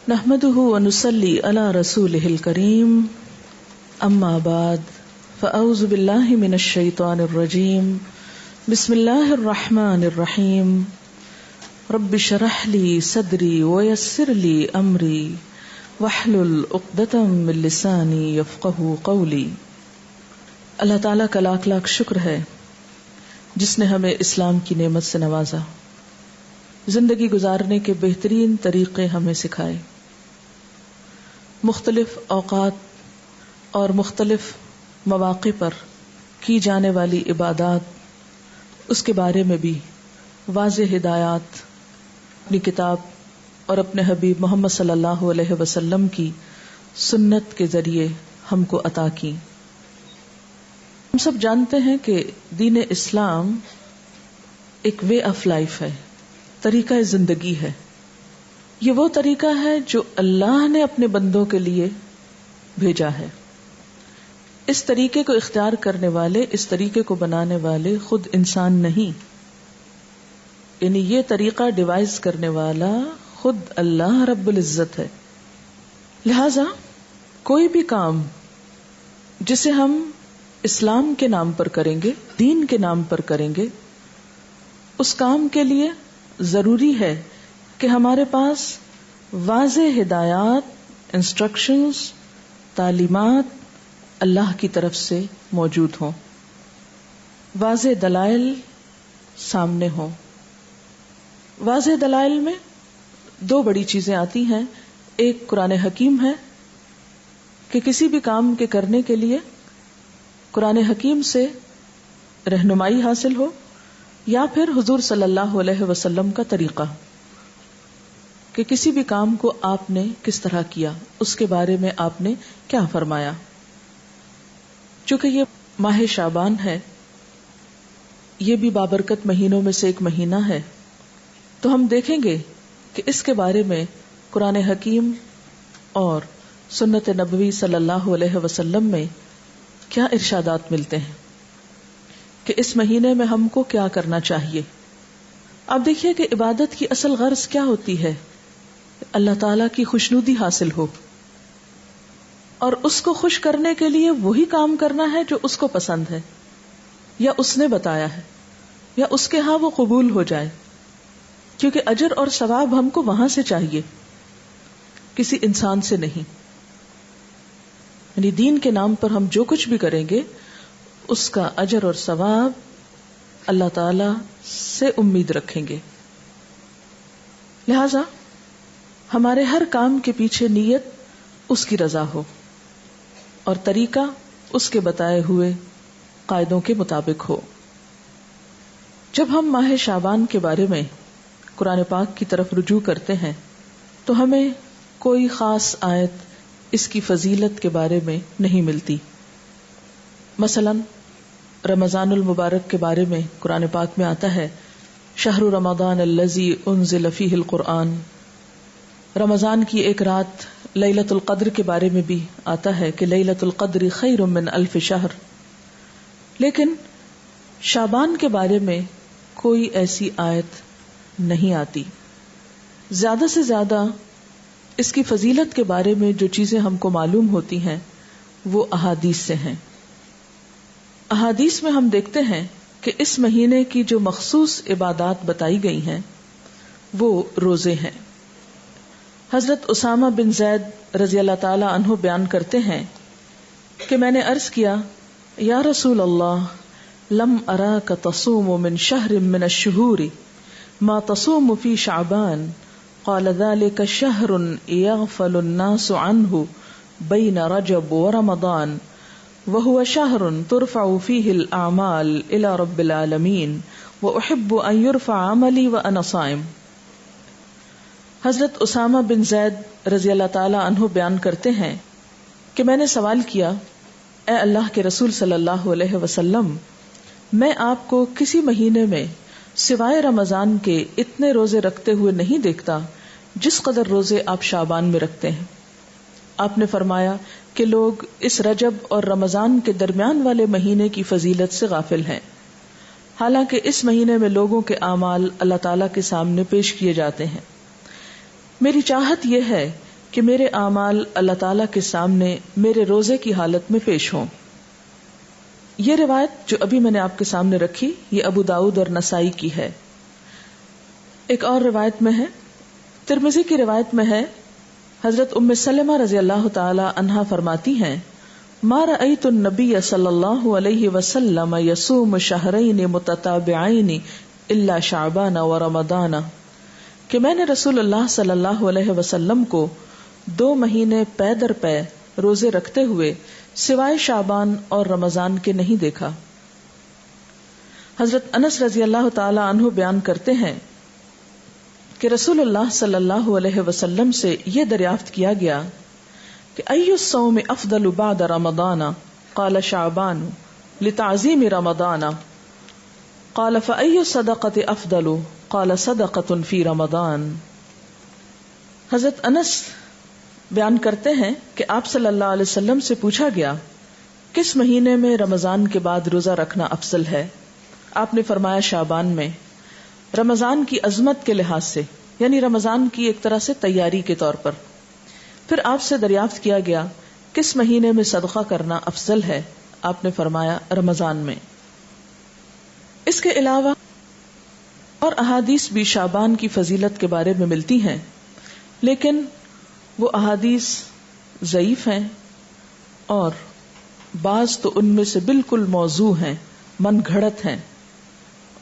نحمده ونصلي على رسوله الكريم اما بعد فاعوذ بالله من الشيطان الرجيم بسم الله الرحمن الرحيم رب اشرح لي صدري ويسر لي امري واحلل عقدة من لساني يفقهوا قولي۔ اللہ تعالیٰ کا لاکھ لاکھ شکر ہے جس نے ہمیں اسلام کی نعمت سے نوازا، زندگی گزارنے کے بہترین طریقے ہمیں سکھائے، مختلف اوقات اور مختلف مواقع پر کی جانے والی عبادات، اس کے بارے میں بھی واضح ہدایات اپنی کتاب اور اپنے حبیب محمد صلی اللہ علیہ وسلم کی سنت کے ذریعے ہم کو عطا کی۔ ہم سب جانتے ہیں کہ دین اسلام ایک وے آف لائف ہے، طریقہ زندگی ہے۔ یہ وہ طریقہ ہے جو اللہ نے اپنے بندوں کے لیے بھیجا ہے۔ اس طریقے کو اختیار کرنے والے، اس طریقے کو بنانے والے خود انسان نہیں، یعنی یہ طریقہ ڈیوائز کرنے والا خود اللہ رب العزت ہے۔ لہذا کوئی بھی کام جسے ہم اسلام کے نام پر کریں گے، دین کے نام پر کریں گے، اس کام کے لیے ضروری ہے کہ ہمارے پاس واضح ہدایات، انسٹرکشنز، تعلیمات اللہ کی طرف سے موجود ہوں، واضح دلائل سامنے ہوں۔ واضح دلائل میں دو بڑی چیزیں آتی ہیں، ایک قرآن حکیم ہے کہ کسی بھی کام کے کرنے کے لیے قرآن حکیم سے رہنمائی حاصل ہو، یا پھر حضور صلی اللہ علیہ وسلم کا طریقہ کہ کسی بھی کام کو آپ نے کس طرح کیا، اس کے بارے میں آپ نے کیا فرمایا۔ چونکہ یہ ماہ شعبان ہے، یہ بھی بابرکت مہینوں میں سے ایک مہینہ ہے، تو ہم دیکھیں گے کہ اس کے بارے میں قرآن حکیم اور سنت نبوی صلی اللہ علیہ وسلم میں کیا ارشادات ملتے ہیں کہ اس مہینے میں ہم کو کیا کرنا چاہیے۔ اب دیکھیے کہ عبادت کی اصل غرض کیا ہوتی ہے، اللہ تعالیٰ کی خوشنودی حاصل ہو، اور اس کو خوش کرنے کے لیے وہی کام کرنا ہے جو اس کو پسند ہے یا اس نے بتایا ہے، یا اس کے ہاں وہ قبول ہو جائے، کیونکہ اجر اور ثواب ہم کو وہاں سے چاہیے، کسی انسان سے نہیں۔ یعنی دین کے نام پر ہم جو کچھ بھی کریں گے اس کا اجر اور ثواب اللہ تعالی سے امید رکھیں گے۔ لہذا ہمارے ہر کام کے پیچھے نیت اس کی رضا ہو اور طریقہ اس کے بتائے ہوئے قاعدوں کے مطابق ہو۔ جب ہم ماہ شعبان کے بارے میں قرآن پاک کی طرف رجوع کرتے ہیں تو ہمیں کوئی خاص آیت اس کی فضیلت کے بارے میں نہیں ملتی۔ مثلا رمضان المبارک کے بارے میں قرآن پاک میں آتا ہے شہر رمضان الذی انزل فیہ القرآن، رمضان کی ایک رات لیلۃ القدر کے بارے میں بھی آتا ہے کہ لیلۃ القدر خیر من الف شہر، لیکن شعبان کے بارے میں کوئی ایسی آیت نہیں آتی۔ زیادہ سے زیادہ اس کی فضیلت کے بارے میں جو چیزیں ہم کو معلوم ہوتی ہیں وہ احادیث سے ہیں۔ احادیث میں ہم دیکھتے ہیں کہ اس مہینے کی جو مخصوص عبادات بتائی گئی ہیں وہ روزے ہیں۔ حضرت اسامہ بن زید رضی اللہ تعالی عنہ بیان کرتے ہیں کہ میں نے عرض کیا یا رسول اللہ لم اراک تصوم من شہر من الشہور ما تصوم فی شعبان، قال ذلك شهر يغفل الناس عنه بين رجب ورمضان وهو شهر ترفع فيه الأعمال إلى رب العالمين وأحب أن يرفع عملي وأنا صائم۔ حضرت اسامہ بن زید رضی اللہ تعالی عنہ بیان کرتے ہیں کہ میں نے سوال کیا اے اللہ کے رسول صلی اللہ علیہ وسلم، میں آپ کو کسی مہینے میں سوائے رمضان کے اتنے روزے رکھتے ہوئے نہیں دیکھتا جس قدر روزے آپ شعبان میں رکھتے ہیں۔ آپ نے فرمایا کہ لوگ اس رجب اور رمضان کے درمیان والے مہینے کی فضیلت سے غافل ہیں، حالانکہ اس مہینے میں لوگوں کے اعمال اللہ تعالیٰ کے سامنے پیش کیے جاتے ہیں۔ میری چاہت یہ ہے کہ میرے اعمال اللہ تعالیٰ کے سامنے میرے روزے کی حالت میں پیش ہوں. یہ روایت جو ابھی میں نے آپ کے سامنے رکھی یہ ابو داؤد اور نسائی کی ہے. ایک اور روایت میں ہے، ترمذی کی روایت میں ہے، حضرت ام سلمہ رضی اللہ تعالی عنہا فرماتی ہیں ما رأیت النبی صلی اللہ علیہ وسلم یصوم شہرین متتابعین الا شعبان و رمضان، کہ میں نے رسول اللہ صلی اللہ علیہ وسلم کو 2 مہینے پے در پے روزے رکھتے ہوئے سوائے شعبان اور رمضان کے نہیں دیکھا. حضرت انس رضی اللہ تعالی عنہ بیان کرتے ہیں کہ رسول اللہ صلی اللہ علیہ وسلم سے یہ دریافت کیا گیا کہ ای الصوم افضل بعد رمضان؟ قال شعبان لتعظیم رمضان. قال فأی الصدقۃ افضل؟ قال صدقۃ فی رمضان. حضرت انس بیان کرتے ہیں کہ آپ صلی اللہ علیہ وسلم سے پوچھا گیا کس مہینے میں رمضان کے بعد روزہ رکھنا افضل ہے؟ آپ نے فرمایا شعبان میں، رمضان کی عظمت کے لحاظ سے، یعنی رمضان کی ایک طرح سے تیاری کے طور پر. پھر آپ سے دریافت کیا گیا کس مہینے میں صدقہ کرنا افضل ہے؟ آپ نے فرمایا رمضان میں. اس کے علاوہ اور احادیث بھی شعبان کی فضیلت کے بارے میں ملتی ہیں، لیکن وہ احادیث ضعیف ہیں اور بعض تو ان میں سے بالکل موضوع ہیں، من گھڑت ہیں،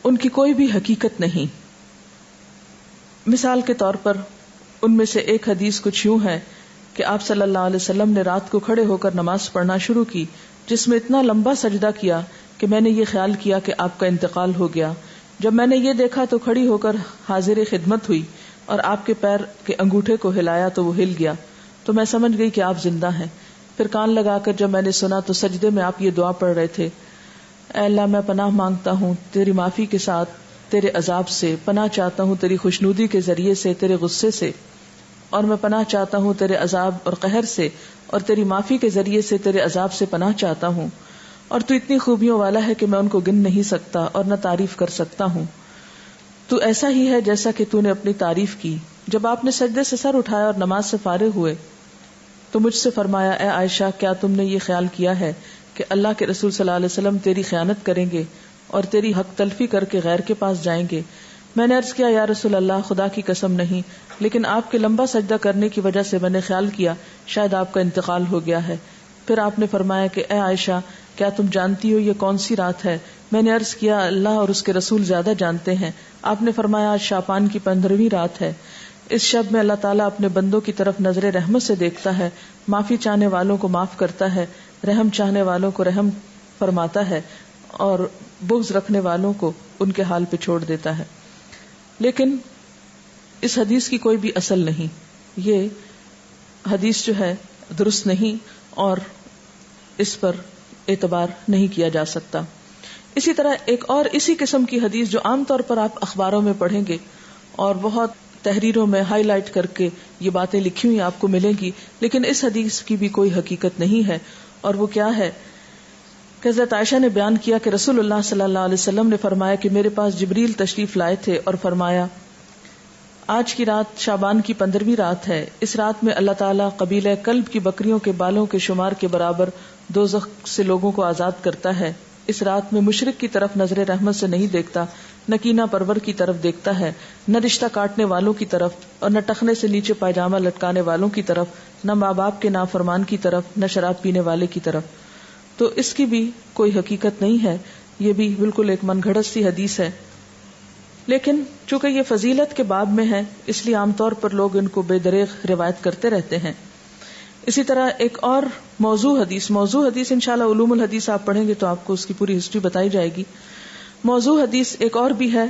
ان کی کوئی بھی حقیقت نہیں. مثال کے طور پر ان میں سے ایک حدیث کچھ یوں ہے کہ آپ صلی اللہ علیہ وسلم نے رات کو کھڑے ہو کر نماز پڑھنا شروع کی جس میں اتنا لمبا سجدہ کیا کہ میں نے یہ خیال کیا کہ آپ کا انتقال ہو گیا. جب میں نے یہ دیکھا تو کھڑی ہو کر حاضر خدمت ہوئی اور آپ کے پیر کے انگوٹھے کو ہلایا تو وہ ہل گیا، تو میں سمجھ گئی کہ آپ زندہ ہیں. پھر کان لگا کر جب میں نے سنا تو سجدے میں آپ یہ دعا پڑھ رہے تھے، اے اللہ میں پناہ مانگتا ہوں تیری معافی کے ساتھ تیرے عذاب سے، پناہ چاہتا ہوں تیری خوشنودی کے ذریعے سے تیرے غصے سے، اور میں پناہ چاہتا ہوں تیرے عذاب اور قہر سے، اور تیری معافی کے ذریعے سے تیرے عذاب سے پناہ چاہتا ہوں، اور تو اتنی خوبیوں والا ہے کہ میں ان کو گن نہیں سکتا اور نہ تعریف کر سکتا ہوں. تو ایسا ہی ہے جیسا کہ تو نے اپنی تعریف کی. جب آپ نے سجدے سے سر اٹھایا اور نماز سے فارغ ہوئے تو مجھ سے فرمایا، اے عائشہ کیا تم نے یہ خیال کیا ہے کہ اللہ کے رسول صلی اللہ علیہ وسلم تیری خیانت کریں گے اور تیری حق تلفی کر کے غیر کے پاس جائیں گے؟ میں نے عرض کیا، یا رسول اللہ خدا کی قسم نہیں، لیکن آپ کے لمبا سجدہ کرنے کی وجہ سے میں نے خیال کیا شاید آپ کا انتقال ہو گیا ہے. پھر آپ نے فرمایا کہ اے عائشہ کیا تم جانتی ہو یہ کون سی رات ہے؟ میں نے عرض کیا، اللہ اور اس کے رسول زیادہ جانتے ہیں. آپ نے فرمایا آج شعبان کی 15ویں رات ہے. اس شب میں اللہ تعالیٰ اپنے بندوں کی طرف نظر رحمت سے دیکھتا ہے، معافی چاہنے والوں کو معاف کرتا ہے، رحم چاہنے والوں کو رحم فرماتا ہے اور بغض رکھنے والوں کو ان کے حال پہ چھوڑ دیتا ہے. لیکن اس حدیث کی کوئی بھی اصل نہیں، یہ حدیث جو ہے درست نہیں اور اس پر اعتبار نہیں کیا جا سکتا. اسی طرح ایک اور اسی قسم کی حدیث جو عام طور پر آپ اخباروں میں پڑھیں گے اور بہت تحریروں میں ہائی لائٹ کر کے یہ باتیں لکھی ہوئی آپ کو ملیں گی، لیکن اس حدیث کی بھی کوئی حقیقت نہیں ہے. اور وہ کیا ہے کہ حضرت عائشہ نے بیان کیا کہ رسول اللہ صلی اللہ علیہ وسلم نے فرمایا کہ میرے پاس جبریل تشریف لائے تھے اور فرمایا آج کی رات شعبان کی 15ویں رات ہے. اس رات میں اللہ تعالیٰ قبیلہ کلب کی بکریوں کے بالوں کے شمار کے برابر دوزخ سے لوگوں کو آزاد کرتا ہے. اس رات میں مشرک کی طرف نظر رحمت سے نہیں دیکھتا، نہ کینہ پرور کی طرف دیکھتا ہے، نہ رشتہ کاٹنے والوں کی طرف اور نہ ٹخنے سے نیچے پائجامہ لٹکانے والوں کی طرف، نہ ماں باپ کے نافرمان کی طرف، نہ شراب پینے والے کی طرف. تو اس کی بھی کوئی حقیقت نہیں ہے، یہ بھی بالکل ایک من گھڑت سی حدیث ہے. لیکن چونکہ یہ فضیلت کے باب میں ہے اس لیے عام طور پر لوگ ان کو بے دریغ روایت کرتے رہتے ہیں. اسی طرح ایک اور موضوع حدیث انشاءاللہ علوم الحدیث آپ پڑھیں گے تو آپ کو اس کی پوری ہسٹری بتائی جائے گی. موضوع حدیث ایک اور بھی ہے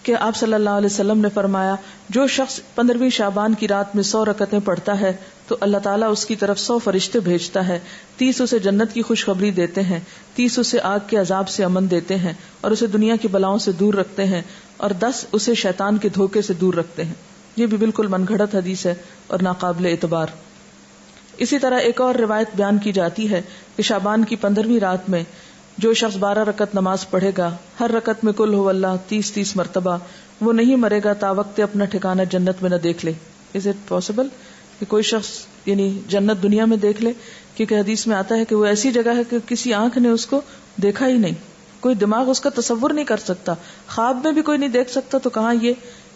کہ آپ صلی اللہ علیہ وسلم نے فرمایا جو شخص 15ویں شعبان کی رات میں 100 رکعتیں پڑھتا ہے تو اللہ تعالیٰ اس کی طرف 100 فرشتے بھیجتا ہے، 30 اسے جنت کی خوشخبری دیتے ہیں، 30 اسے آگ کے عذاب سے امن دیتے ہیں اور اسے دنیا کی بلاؤں سے دور رکھتے ہیں، اور 10 اسے شیطان کے دھوکے سے دور رکھتے ہیں. یہ بھی بالکل من گھڑت حدیث ہے اور ناقابل اعتبار. اسی طرح ایک اور روایت بیان کی جاتی ہے کہ شعبان کی 15ویں رات میں جو شخص 12 رکعت نماز پڑھے گا، ہر رکعت میں قل هو اللہ 30 مرتبہ، وہ نہیں مرے گا تا وقت اپنا ٹھکانہ جنت میں نہ دیکھ لے. از اٹ پاسبل کہ کوئی شخص یعنی جنت دنیا میں دیکھ لے، کیونکہ حدیث میں آتا ہے کہ وہ ایسی جگہ ہے کہ کسی آنکھ نے اس کو دیکھا ہی نہیں، کوئی دماغ اس کا تصور نہیں کر سکتا، خواب میں بھی کوئی نہیں دیکھ سکتا، تو کہاں یہ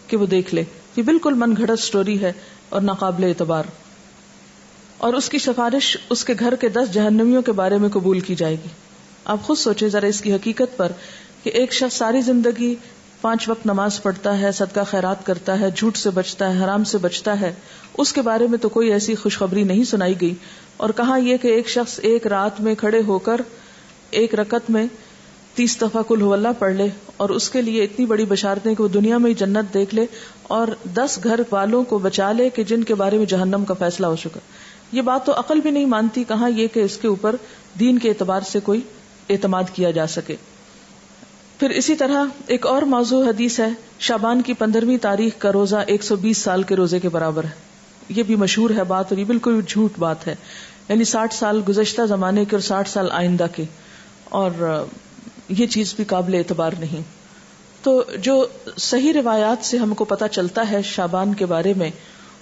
کہ وہ دیکھ لے. یہ بالکل من گھڑت سٹوری ہے اور ناقابل اعتبار. اور اس کی سفارش اس کے گھر کے 10 جہنمیوں کے بارے میں قبول کی جائے گی. آپ خود سوچیں ذرا اس کی حقیقت پر کہ ایک شخص ساری زندگی 5 وقت نماز پڑھتا ہے، صدقہ خیرات کرتا ہے، جھوٹ سے بچتا ہے، حرام سے بچتا ہے، اس کے بارے میں تو کوئی ایسی خوشخبری نہیں سنائی گئی. اور کہاں یہ کہ ایک شخص ایک رات میں کھڑے ہو کر ایک رکعت میں 30 دفعہ قل هو اللہ پڑھ لے اور اس کے لیے اتنی بڑی بشارتیں کہ وہ دنیا میں ہی جنت دیکھ لے اور 10 گھر والوں کو بچا لے کہ جن کے بارے میں جہنم کا فیصلہ ہو چکا. یہ بات تو عقل بھی نہیں مانتی، کہاں یہ کہ اس کے اوپر دین کے اعتبار سے کوئی اعتماد کیا جا سکے. پھر اسی طرح ایک اور موضوع حدیث ہے، شعبان کی 15ویں تاریخ کا روزہ 120 سال کے روزے کے برابر ہے. یہ بھی مشہور ہے بات اور یہ بالکل جھوٹ بات ہے، یعنی 60 سال گزشتہ زمانے کے اور 60 سال آئندہ کے، اور یہ چیز بھی قابل اعتبار نہیں. تو جو صحیح روایات سے ہم کو پتہ چلتا ہے شعبان کے بارے میں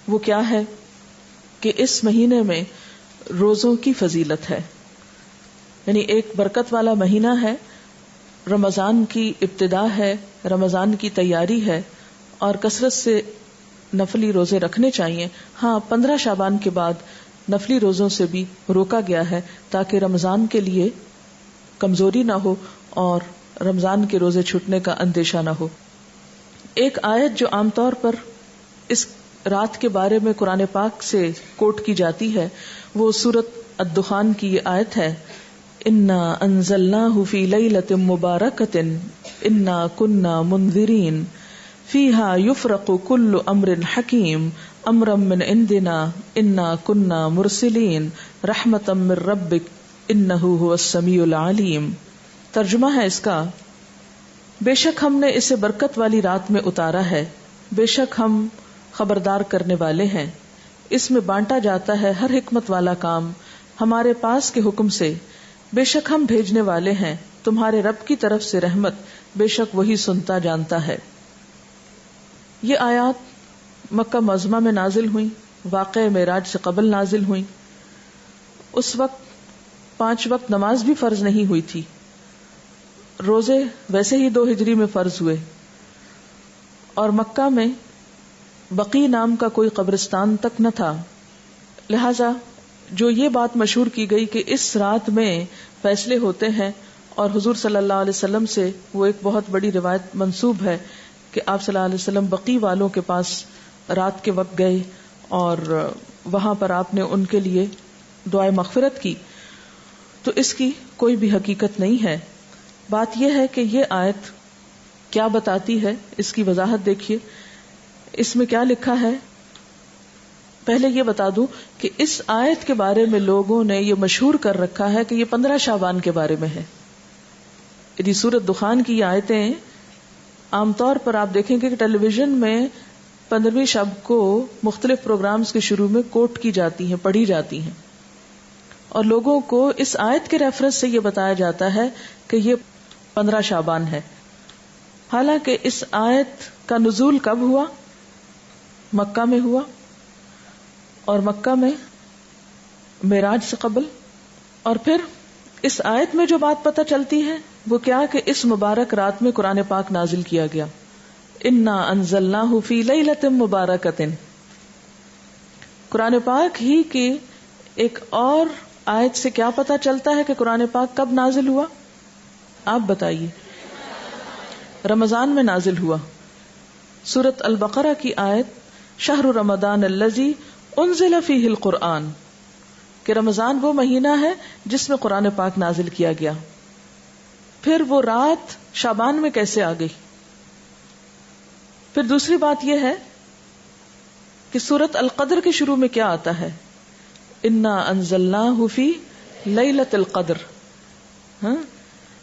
وہ کیا ہے کہ اس مہینے میں روزوں کی فضیلت ہے، یعنی ایک برکت والا مہینہ ہے، رمضان کی ابتدا ہے، رمضان کی تیاری ہے اور کثرت سے نفلی روزے رکھنے چاہیے. ہاں 15 شعبان کے بعد نفلی روزوں سے بھی روکا گیا ہے تاکہ رمضان کے لیے کمزوری نہ ہو اور رمضان کے روزے چھوٹنے کا اندیشہ نہ ہو. ایک آیت جو عام طور پر اس رات کے بارے میں قرآن پاک سے کوٹ کی جاتی ہے وہ سورۃ الدخان کی یہ آیت ہے، انا انزلناہ فی لیلۃ مبارکۃ انا کنا منذرین فیہا یفرق کل امر حکیم امرا من عندنا انا کنا مرسلین رحمتا من ربک انہ هو السمیع العلیم. ترجمہ ہے اس کا، بے شک ہم نے اسے برکت والی رات میں اتارا ہے، بے شک ہم خبردار کرنے والے ہیں، اس میں بانٹا جاتا ہے ہر حکمت والا کام ہمارے پاس کے حکم سے، بے شک ہم بھیجنے والے ہیں تمہارے رب کی طرف سے رحمت، بے شک وہی سنتا جانتا ہے. یہ آیات مکہ معظمہ میں نازل ہوئیں، واقعہ معراج سے قبل نازل ہوئیں. اس وقت 5 وقت نماز بھی فرض نہیں ہوئی تھی، روزے ویسے ہی 2 ہجری میں فرض ہوئے، اور مکہ میں بقی نام کا کوئی قبرستان تک نہ تھا. لہذا جو یہ بات مشہور کی گئی کہ اس رات میں فیصلے ہوتے ہیں، اور حضور صلی اللہ علیہ وسلم سے وہ ایک بہت بڑی روایت منسوب ہے کہ آپ صلی اللہ علیہ وسلم بقی والوں کے پاس رات کے وقت گئے اور وہاں پر آپ نے ان کے لیے دعائے مغفرت کی. تو اس کی کوئی بھی حقیقت نہیں ہے. بات یہ ہے کہ یہ آیت کیا بتاتی ہے، اس کی وضاحت دیکھیے. اس میں کیا لکھا ہے؟ پہلے یہ بتا دوں کہ اس آیت کے بارے میں لوگوں نے یہ مشہور کر رکھا ہے کہ یہ 15 شعبان کے بارے میں ہے. یعنی سورۃ دخان کی یہ آیتیں عام طور پر آپ دیکھیں گے کہ ٹیلی ویژن میں 15ویں شب کو مختلف پروگرامز کے شروع میں کوٹ کی جاتی ہیں، پڑھی جاتی ہیں، اور لوگوں کو اس آیت کے ریفرنس سے یہ بتایا جاتا ہے کہ یہ 15 شعبان ہے. حالانکہ اس آیت کا نزول کب ہوا؟ مکہ میں ہوا، اور مکہ میں معراج سے قبل. اور پھر اس آیت میں جو بات پتہ چلتی ہے وہ کیا کہ اس مبارک رات میں قرآن پاک نازل کیا گیا، انا انزلناہ فی لیلۃ مبارکۃ. قرآن پاک ہی کی ایک اور آیت سے کیا پتہ چلتا ہے کہ قرآن پاک کب نازل ہوا؟ آپ بتائیے. رمضان میں نازل ہوا. سورۃ البقرہ کی آیت شہر رمضان الذی انزل فیہ القرآن، کہ رمضان وہ مہینہ ہے جس میں قرآن پاک نازل کیا گیا. پھر وہ رات شعبان میں کیسے آ گئی؟ پھر دوسری بات یہ ہے کہ سورۃ القدر کے شروع میں کیا آتا ہے؟ انا انزلناہ فی لیلۃ القدر. ہاں،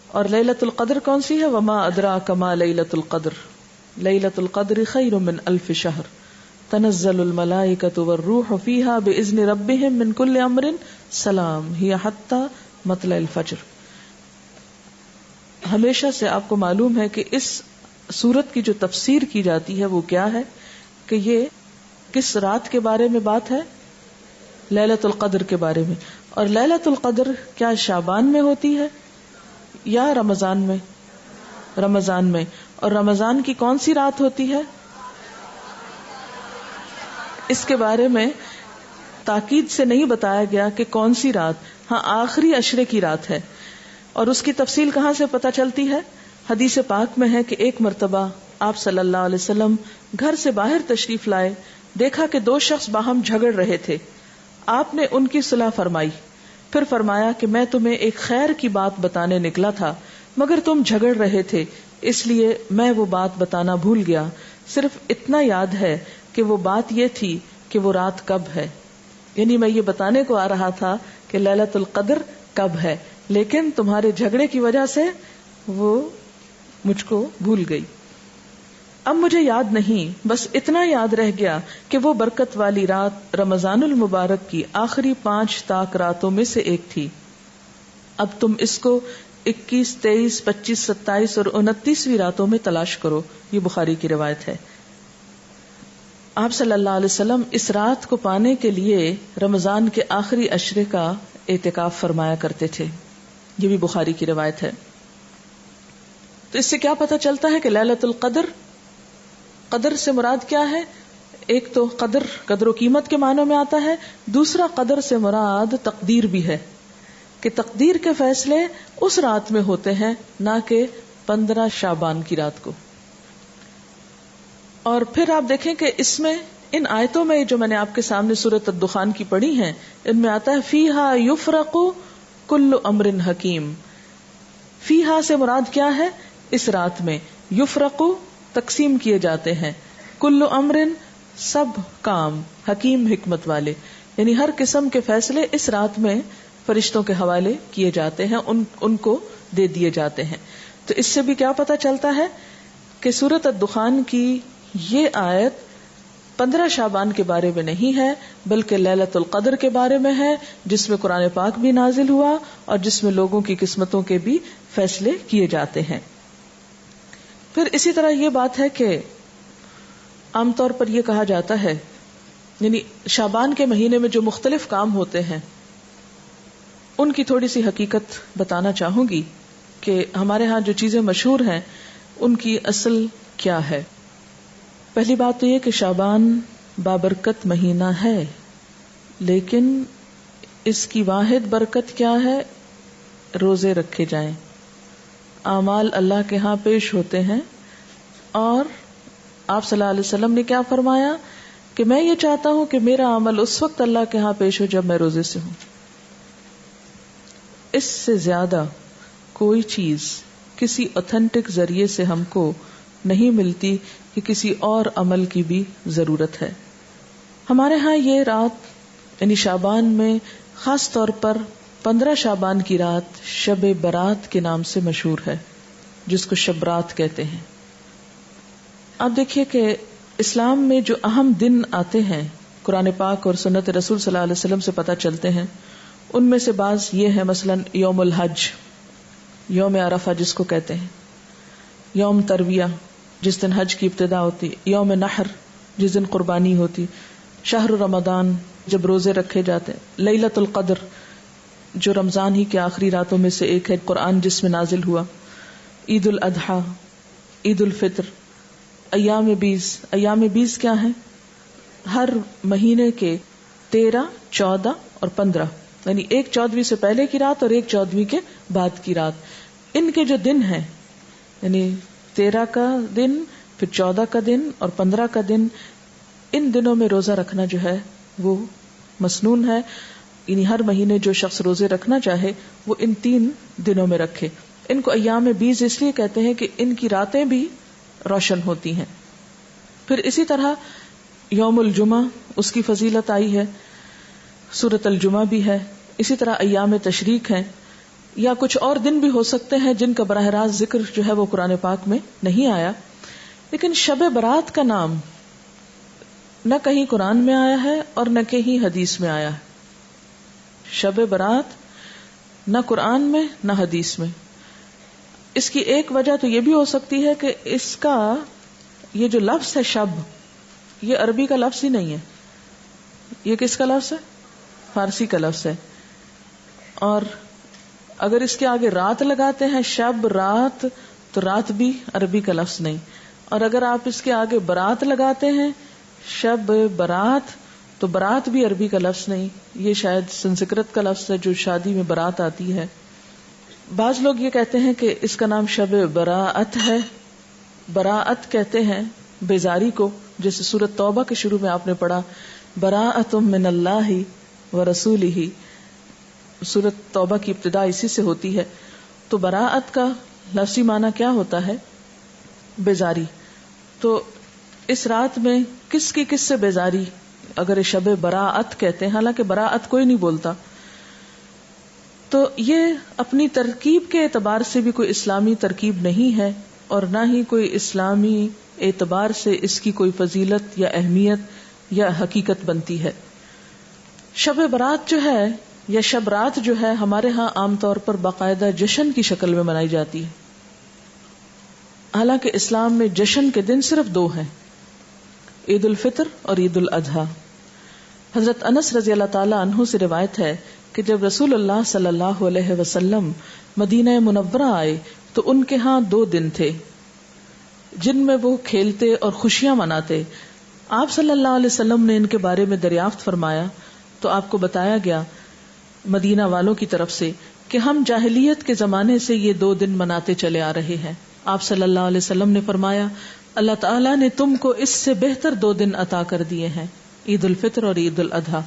اور لیلۃ القدر کون سی ہے؟ وما ادراک ما لیلۃ القدر لیلۃ القدر خیر من الف شہر تنزل الملائکۃ والروح فیہا باذن ربہم من کل امر سلام ہی حتی مطلع الفجر. ہمیشہ سے آپ کو معلوم ہے کہ اس سورت کی جو تفسیر کی جاتی ہے وہ کیا ہے کہ یہ کس رات کے بارے میں بات ہے؟ لیلۃ القدر کے بارے میں. اور لیلۃ القدر کیا شعبان میں ہوتی ہے یا رمضان میں؟ رمضان میں. اور رمضان کی کون سی رات ہوتی ہے؟ اس کے بارے میں تاکید سے نہیں بتایا گیا کہ کون سی رات. ہاں آخری عشرے کی رات ہے. اور اس کی تفصیل کہاں سے پتہ چلتی ہے؟ حدیث پاک میں ہے کہ ایک مرتبہ آپ صلی اللہ علیہ وسلم گھر سے باہر تشریف لائے، دیکھا کہ 2 شخص باہم جھگڑ رہے تھے. آپ نے ان کی صلح فرمائی، پھر فرمایا کہ میں تمہیں ایک خیر کی بات بتانے نکلا تھا مگر تم جھگڑ رہے تھے، اس لیے میں وہ بات بتانا بھول گیا. صرف اتنا یاد ہے کہ وہ بات یہ تھی کہ وہ رات کب ہے. یعنی میں یہ بتانے کو آ رہا تھا کہ لیلۃ القدر کب ہے، لیکن تمہارے جھگڑے کی وجہ سے وہ مجھ کو بھول گئی. اب مجھے یاد نہیں، بس اتنا یاد رہ گیا کہ وہ برکت والی رات رمضان المبارک کی آخری 5 طاق راتوں میں سے ایک تھی. اب تم اس کو 21، 23، 25، 27 اور 29ویں راتوں میں تلاش کرو. یہ بخاری کی روایت ہے. آپ صلی اللہ علیہ وسلم اس رات کو پانے کے لیے رمضان کے آخری عشرے کا اعتکاف فرمایا کرتے تھے. یہ بھی بخاری کی روایت ہے. تو اس سے کیا پتہ چلتا ہے کہ لیلۃ القدر، قدر سے مراد کیا ہے؟ ایک تو قدر و قیمت کے معنوں میں آتا ہے، دوسرا قدر سے مراد تقدیر بھی ہے کہ تقدیر کے فیصلے اس رات میں ہوتے ہیں، نہ کہ 15 شعبان کی رات کو. اور پھر آپ دیکھیں کہ اس میں ان آیتوں میں جو میں نے آپ کے سامنے سورۃ الدخان کی پڑھی ہیں، ان میں آتا ہے فیہا یفرق کل امر حکیم. فیہا سے مراد کیا ہے؟ اس رات میں یفرق تقسیم کیے جاتے ہیں، کل امر سب کام، حکیم حکمت والے، یعنی ہر قسم کے فیصلے اس رات میں فرشتوں کے حوالے کیے جاتے ہیں، ان کو دے دیے جاتے ہیں. تو اس سے بھی کیا پتہ چلتا ہے کہ سورۃ الدخان کی یہ آیت 15 شعبان کے بارے میں نہیں ہے، بلکہ لیلۃ القدر کے بارے میں ہے، جس میں قرآن پاک بھی نازل ہوا اور جس میں لوگوں کی قسمتوں کے بھی فیصلے کیے جاتے ہیں. پھر اسی طرح یہ بات ہے کہ عام طور پر یہ کہا جاتا ہے، یعنی شعبان کے مہینے میں جو مختلف کام ہوتے ہیں ان کی تھوڑی سی حقیقت بتانا چاہوں گی کہ ہمارے ہاں جو چیزیں مشہور ہیں ان کی اصل کیا ہے. پہلی بات تو یہ کہ شعبان بابرکت مہینہ ہے، لیکن اس کی واحد برکت کیا ہے؟ روزے رکھے جائیں، اعمال اللہ کے ہاں پیش ہوتے ہیں. اور آپ صلی اللہ علیہ وسلم نے کیا فرمایا کہ میں یہ چاہتا ہوں کہ میرا عمل اس وقت اللہ کے ہاں پیش ہو جب میں روزے سے ہوں. اس سے زیادہ کوئی چیز کسی اوتھینٹک ذریعے سے ہم کو نہیں ملتی کہ کسی اور عمل کی بھی ضرورت ہے. ہمارے ہاں یہ رات یعنی شعبان میں خاص طور پر 15 شعبان کی رات شب برات کے نام سے مشہور ہے، جس کو شب رات کہتے ہیں. آپ دیکھیے کہ اسلام میں جو اہم دن آتے ہیں قرآن پاک اور سنت رسول صلی اللہ علیہ وسلم سے پتہ چلتے ہیں، ان میں سے بعض یہ ہے، مثلا یوم الحج، یوم عرفہ جس کو کہتے ہیں، یوم ترویہ جس دن حج کی ابتدا ہوتی، یوم نحر جس دن قربانی ہوتی، شہر رمضان جب روزے رکھے جاتے، لیلۃ القدر جو رمضان ہی کے آخری راتوں میں سے ایک ہے، قرآن جس میں نازل ہوا، عید الاضحیٰ، عید الفطر، ایام بیس. ایام بیس کیا ہیں؟ ہر مہینے کے 13، 14 اور 15، یعنی ایک 14ویں سے پہلے کی رات اور ایک 14ویں کے بعد کی رات. ان کے جو دن ہیں یعنی 13 کا دن، پھر 14 کا دن اور 15 کا دن، ان دنوں میں روزہ رکھنا جو ہے وہ مسنون ہے. یعنی ہر مہینے جو شخص روزے رکھنا چاہے وہ ان 3 دنوں میں رکھے. ان کو ایام بیس اس لیے کہتے ہیں کہ ان کی راتیں بھی روشن ہوتی ہیں. پھر اسی طرح یوم الجمعہ، اس کی فضیلت آئی ہے، سورۃ الجمعہ بھی ہے. اسی طرح ایام تشریق ہیں، یا کچھ اور دن بھی ہو سکتے ہیں جن کا براہ راست ذکر جو ہے وہ قرآن پاک میں نہیں آیا. لیکن شب برات کا نام نہ کہیں قرآن میں آیا ہے اور نہ کہیں حدیث میں آیا ہے. شب برات نہ قرآن میں نہ حدیث میں. اس کی ایک وجہ تو یہ بھی ہو سکتی ہے کہ اس کا یہ جو لفظ ہے شب، یہ عربی کا لفظ ہی نہیں ہے. یہ کس کا لفظ ہے؟ فارسی کا لفظ ہے، اور اگر اس کے آگے رات لگاتے ہیں شب رات تو رات بھی عربی کا لفظ نہیں، اور اگر آپ اس کے آگے برات لگاتے ہیں شب برات تو برات بھی عربی کا لفظ نہیں، یہ شاید سنسکرت کا لفظ ہے جو شادی میں برات آتی ہے. بعض لوگ یہ کہتے ہیں کہ اس کا نام شب براءت ہے. براءت کہتے ہیں بیزاری کو، جیسے سورۃ توبہ کے شروع میں آپ نے پڑھا براءۃ من اللہ ورسولہ، سورۃ توبہ کی ابتدا اسی سے ہوتی ہے. تو براءت کا لفظی معنی کیا ہوتا ہے؟ بیزاری. تو اس رات میں کس کی کس سے بیزاری اگر شب براءت کہتے ہیں، حالانکہ براءت کوئی نہیں بولتا، تو یہ اپنی ترکیب کے اعتبار سے بھی کوئی اسلامی ترکیب نہیں ہے، اور نہ ہی کوئی اسلامی اعتبار سے اس کی کوئی فضیلت یا اہمیت یا حقیقت بنتی ہے. شب برات جو ہے یا شب رات جو ہے ہمارے ہاں عام طور پر باقاعدہ جشن کی شکل میں منائی جاتی ہے، حالانکہ اسلام میں جشن کے دن صرف دو ہیں، عید الفطر اور عید الاضحیٰ. حضرت انس رضی اللہ تعالی عنہ سے روایت ہے کہ جب رسول اللہ صلی اللہ علیہ وسلم مدینہ منورہ آئے تو ان کے ہاں 2 دن تھے جن میں وہ کھیلتے اور خوشیاں مناتے. آپ صلی اللہ علیہ وسلم نے ان کے بارے میں دریافت فرمایا تو آپ کو بتایا گیا مدینہ والوں کی طرف سے کہ ہم جاہلیت کے زمانے سے یہ 2 دن مناتے چلے آ رہے ہیں. آپ صلی اللہ علیہ وسلم نے فرمایا اللہ تعالیٰ نے تم کو اس سے بہتر 2 دن عطا کر دیے ہیں، عید الفطر اور عید الاضحیٰ.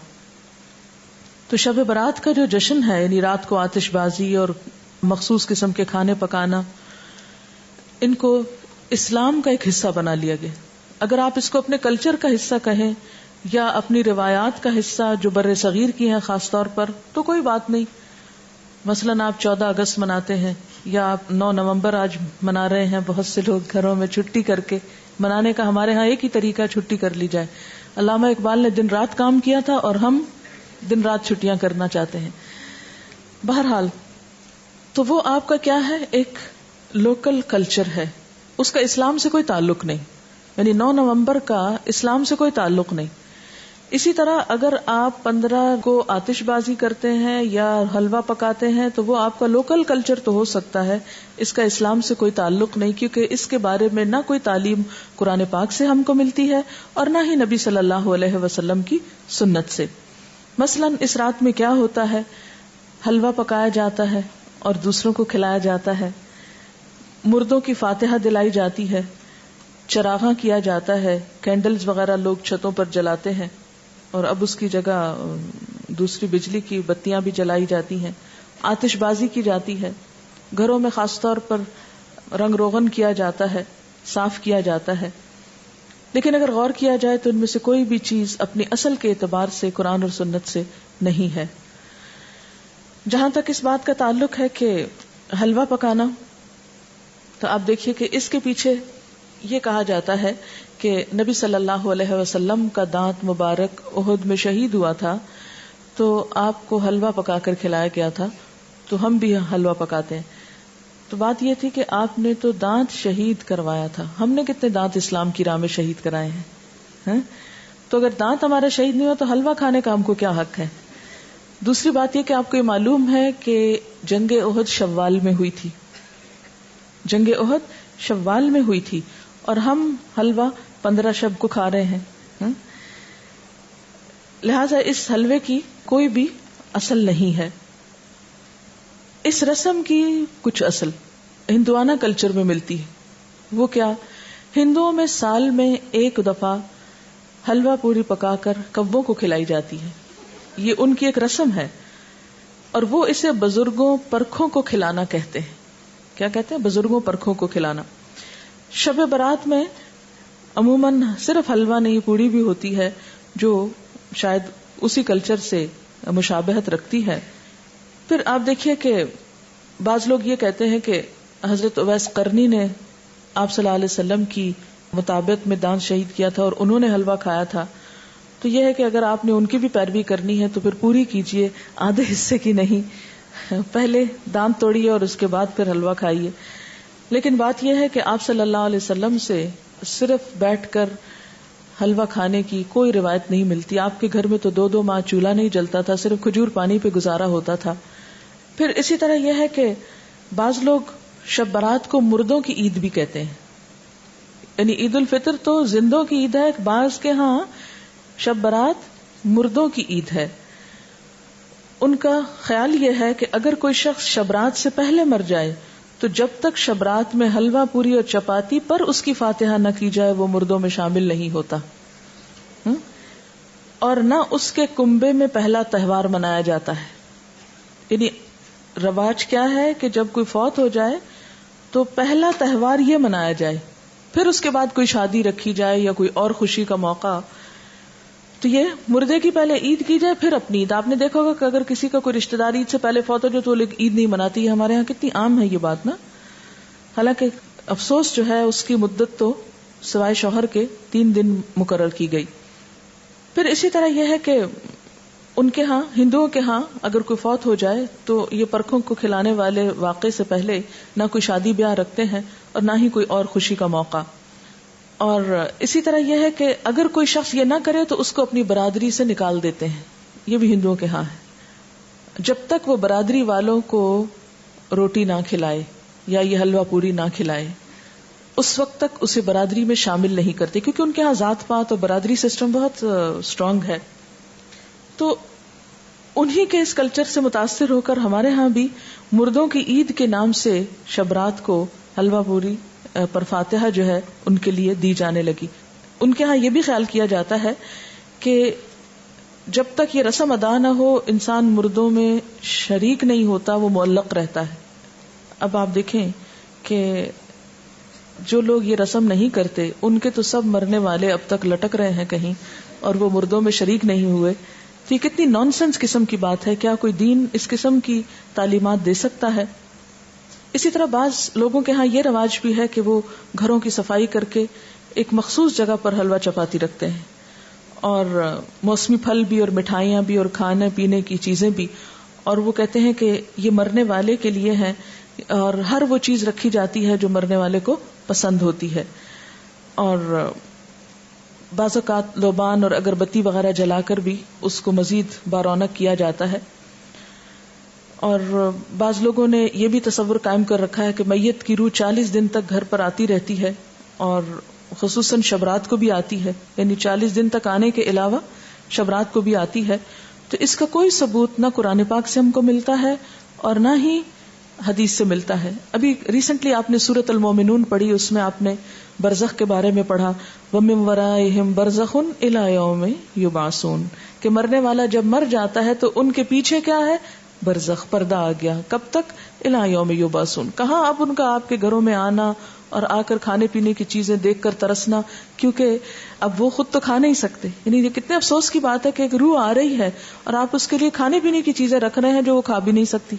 تو شب برات کا جو جشن ہے، یعنی رات کو آتش بازی اور مخصوص قسم کے کھانے پکانا، ان کو اسلام کا ایک حصہ بنا لیا گیا. اگر آپ اس کو اپنے کلچر کا حصہ کہیں یا اپنی روایات کا حصہ جو بر صغیر کی ہیں خاص طور پر، تو کوئی بات نہیں. مثلاً آپ 14 اگست مناتے ہیں یا آپ 9 نومبر آج منا رہے ہیں، بہت سے لوگ گھروں میں چھٹی کر کے منانے کا ہمارے ہاں ایک ہی طریقہ چھٹی کر لی جائے. علامہ اقبال نے دن رات کام کیا تھا اور ہم دن رات چھٹیاں کرنا چاہتے ہیں. بہرحال تو وہ آپ کا کیا ہے، ایک لوکل کلچر ہے، اس کا اسلام سے کوئی تعلق نہیں. یعنی 9 نومبر کا اسلام سے کوئی تعلق نہیں. اسی طرح اگر آپ 15 کو آتش بازی کرتے ہیں یا حلوہ پکاتے ہیں تو وہ آپ کا لوکل کلچر تو ہو سکتا ہے، اس کا اسلام سے کوئی تعلق نہیں، کیونکہ اس کے بارے میں نہ کوئی تعلیم قرآن پاک سے ہم کو ملتی ہے اور نہ ہی نبی صلی اللہ علیہ وسلم کی سنت سے. مثلاً اس رات میں کیا ہوتا ہے، حلوہ پکایا جاتا ہے اور دوسروں کو کھلایا جاتا ہے، مردوں کی فاتحہ دلائی جاتی ہے، چراغاں کیا جاتا ہے، کینڈلز وغیرہ لوگ چھتوں پر جلاتے ہیں، اور اب اس کی جگہ دوسری بجلی کی بتیاں بھی جلائی جاتی ہیں، آتش بازی کی جاتی ہے، گھروں میں خاص طور پر رنگ روغن کیا جاتا ہے، صاف کیا جاتا ہے. لیکن اگر غور کیا جائے تو ان میں سے کوئی بھی چیز اپنی اصل کے اعتبار سے قرآن اور سنت سے نہیں ہے. جہاں تک اس بات کا تعلق ہے کہ حلوہ پکانا، تو آپ دیکھیے کہ اس کے پیچھے یہ کہا جاتا ہے کہ نبی صلی اللہ علیہ وسلم کا دانت مبارک احد میں شہید ہوا تھا تو آپ کو حلوہ پکا کر کھلایا گیا تھا، تو ہم بھی حلوہ پکاتے ہیں. تو بات یہ تھی کہ آپ نے تو دانت شہید کروایا تھا، ہم نے کتنے دانت اسلام کی راہ میں شہید کرائے ہیں؟ تو اگر دانت ہمارا شہید نہیں ہوا تو حلوہ کھانے کا ہم کو کیا حق ہے؟ دوسری بات یہ کہ آپ کو یہ معلوم ہے کہ جنگ احد شوال میں ہوئی تھی، جنگ احد شوال میں ہوئی تھی، اور ہم حلوہ 15 شب کو کھا رہے ہیں. لہذا اس حلوے کی کوئی بھی اصل نہیں ہے. اس رسم کی کچھ اصل ہندوانہ کلچر میں ملتی ہے. وہ کیا؟ ہندوؤں میں سال میں 1 دفعہ حلوہ پوری پکا کر کبوں کو کھلائی جاتی ہے، یہ ان کی ایک رسم ہے، اور وہ اسے بزرگوں پرکھوں کو کھلانا کہتے ہیں. کیا کہتے ہیں؟ بزرگوں پرکھوں کو کھلانا. شب برات میں عموماً صرف حلوہ نہیں، پوری بھی ہوتی ہے جو شاید اسی کلچر سے مشابہت رکھتی ہے. پھر آپ دیکھیے کہ بعض لوگ یہ کہتے ہیں کہ حضرت اویس قرنی نے آپ صلی اللہ علیہ وسلم کی مطابقت میں دانت شہید کیا تھا اور انہوں نے حلوہ کھایا تھا. تو یہ ہے کہ اگر آپ نے ان کی بھی پیروی کرنی ہے تو پھر پوری کیجئے، آدھے حصے کی نہیں. پہلے دانت توڑیے اور اس کے بعد پھر حلوہ کھائیے. لیکن بات یہ ہے کہ آپ صلی اللہ علیہ وسلم سے صرف بیٹھ کر حلوہ کھانے کی کوئی روایت نہیں ملتی. آپ کے گھر میں تو 2 ماہ چولہا نہیں جلتا تھا, صرف کھجور پانی پہ گزارا ہوتا تھا. پھر اسی طرح یہ ہے کہ بعض لوگ شب برات کو مردوں کی عید بھی کہتے ہیں, یعنی عید الفطر تو زندوں کی عید ہے, بعض کے ہاں شب برات مردوں کی عید ہے. ان کا خیال یہ ہے کہ اگر کوئی شخص شبرات سے پہلے مر جائے تو جب تک شبرات میں حلوہ پوری اور چپاتی پر اس کی فاتحہ نہ کی جائے وہ مردوں میں شامل نہیں ہوتا, اور نہ اس کے کنبے میں پہلا تہوار منایا جاتا ہے. یعنی رواج کیا ہے کہ جب کوئی فوت ہو جائے تو پہلا تہوار یہ منایا جائے, پھر اس کے بعد کوئی شادی رکھی جائے یا کوئی اور خوشی کا موقع. تو یہ مردے کی پہلے عید کی جائے پھر اپنی عید. آپ نے دیکھا ہوگا کہ اگر کسی کا کوئی رشتہ دار عید سے پہلے فوت ہو جائے تو وہ لوگ عید نہیں مناتی ہے. ہمارے ہاں کتنی عام ہے یہ بات نا. حالانکہ افسوس جو ہے اس کی مدت تو سوائے شوہر کے 3 دن مقرر کی گئی. پھر اسی طرح یہ ہے کہ ان کے ہاں, ہندوؤں کے ہاں اگر کوئی فوت ہو جائے تو یہ پرکھوں کو کھلانے والے واقعے سے پہلے نہ کوئی شادی بیاہ رکھتے ہیں اور نہ ہی کوئی اور خوشی کا موقع. اور اسی طرح یہ ہے کہ اگر کوئی شخص یہ نہ کرے تو اس کو اپنی برادری سے نکال دیتے ہیں. یہ بھی ہندوؤں کے ہاں ہے. جب تک وہ برادری والوں کو روٹی نہ کھلائے یا یہ حلوہ پوری نہ کھلائے اس وقت تک اسے برادری میں شامل نہیں کرتے, کیونکہ ان کے ہاں ذات پات اور برادری سسٹم بہت اسٹرانگ ہے. تو انہی کے اس کلچر سے متاثر ہو کر ہمارے ہاں بھی مردوں کی عید کے نام سے شبرات کو حلوہ پوری پر فاتحہ جو ہے ان کے لیے دی جانے لگی. ان کے ہاں یہ بھی خیال کیا جاتا ہے کہ جب تک یہ رسم ادا نہ ہو انسان مردوں میں شریک نہیں ہوتا, وہ معلق رہتا ہے. اب آپ دیکھیں کہ جو لوگ یہ رسم نہیں کرتے ان کے تو سب مرنے والے اب تک لٹک رہے ہیں کہیں, اور وہ مردوں میں شریک نہیں ہوئے. تو یہ کتنی نان سینس قسم کی بات ہے. کیا کوئی دین اس قسم کی تعلیمات دے سکتا ہے؟ اسی طرح بعض لوگوں کے ہاں یہ رواج بھی ہے کہ وہ گھروں کی صفائی کر کے ایک مخصوص جگہ پر حلوہ چپاتی رکھتے ہیں, اور موسمی پھل بھی اور مٹھائیاں بھی اور کھانے پینے کی چیزیں بھی, اور وہ کہتے ہیں کہ یہ مرنے والے کے لیے ہیں, اور ہر وہ چیز رکھی جاتی ہے جو مرنے والے کو پسند ہوتی ہے. اور بعض اوقات لوبان اور اگربتی وغیرہ جلا کر بھی اس کو مزید بارونق کیا جاتا ہے. اور بعض لوگوں نے یہ بھی تصور قائم کر رکھا ہے کہ میت کی روح 40 دن تک گھر پر آتی رہتی ہے, اور خصوصاً شبرات کو بھی آتی ہے, یعنی 40 دن تک آنے کے علاوہ شبرات کو بھی آتی ہے. تو اس کا کوئی ثبوت نہ قرآن پاک سے ہم کو ملتا ہے اور نہ ہی حدیث سے ملتا ہے. ابھی ریسنٹلی آپ نے سورۃ المومنون پڑھی, اس میں آپ نے برزخ کے بارے میں پڑھا, وَمِن وَرَائِهِمْ بَرْزَخٌ إِلَىٰ يَوْمِ يُبْعَثُونَ, کہ مرنے والا جب مر جاتا ہے تو ان کے پیچھے کیا ہے؟ برزخ, پردہ آ گیا. کب تک؟ إِلَىٰ يَوْمِ يُبْعَثُونَ. کہاں اب ان کا آپ کے گھروں میں آنا اور آ کر کھانے پینے کی چیزیں دیکھ کر ترسنا, کیونکہ اب وہ خود تو کھا نہیں سکتے. یعنی یہ کتنے افسوس کی بات ہے کہ ایک روح آ رہی ہے اور آپ اس کے لیے کھانے پینے کی چیزیں رکھ رہے ہیں جو وہ کھا بھی نہیں سکتی.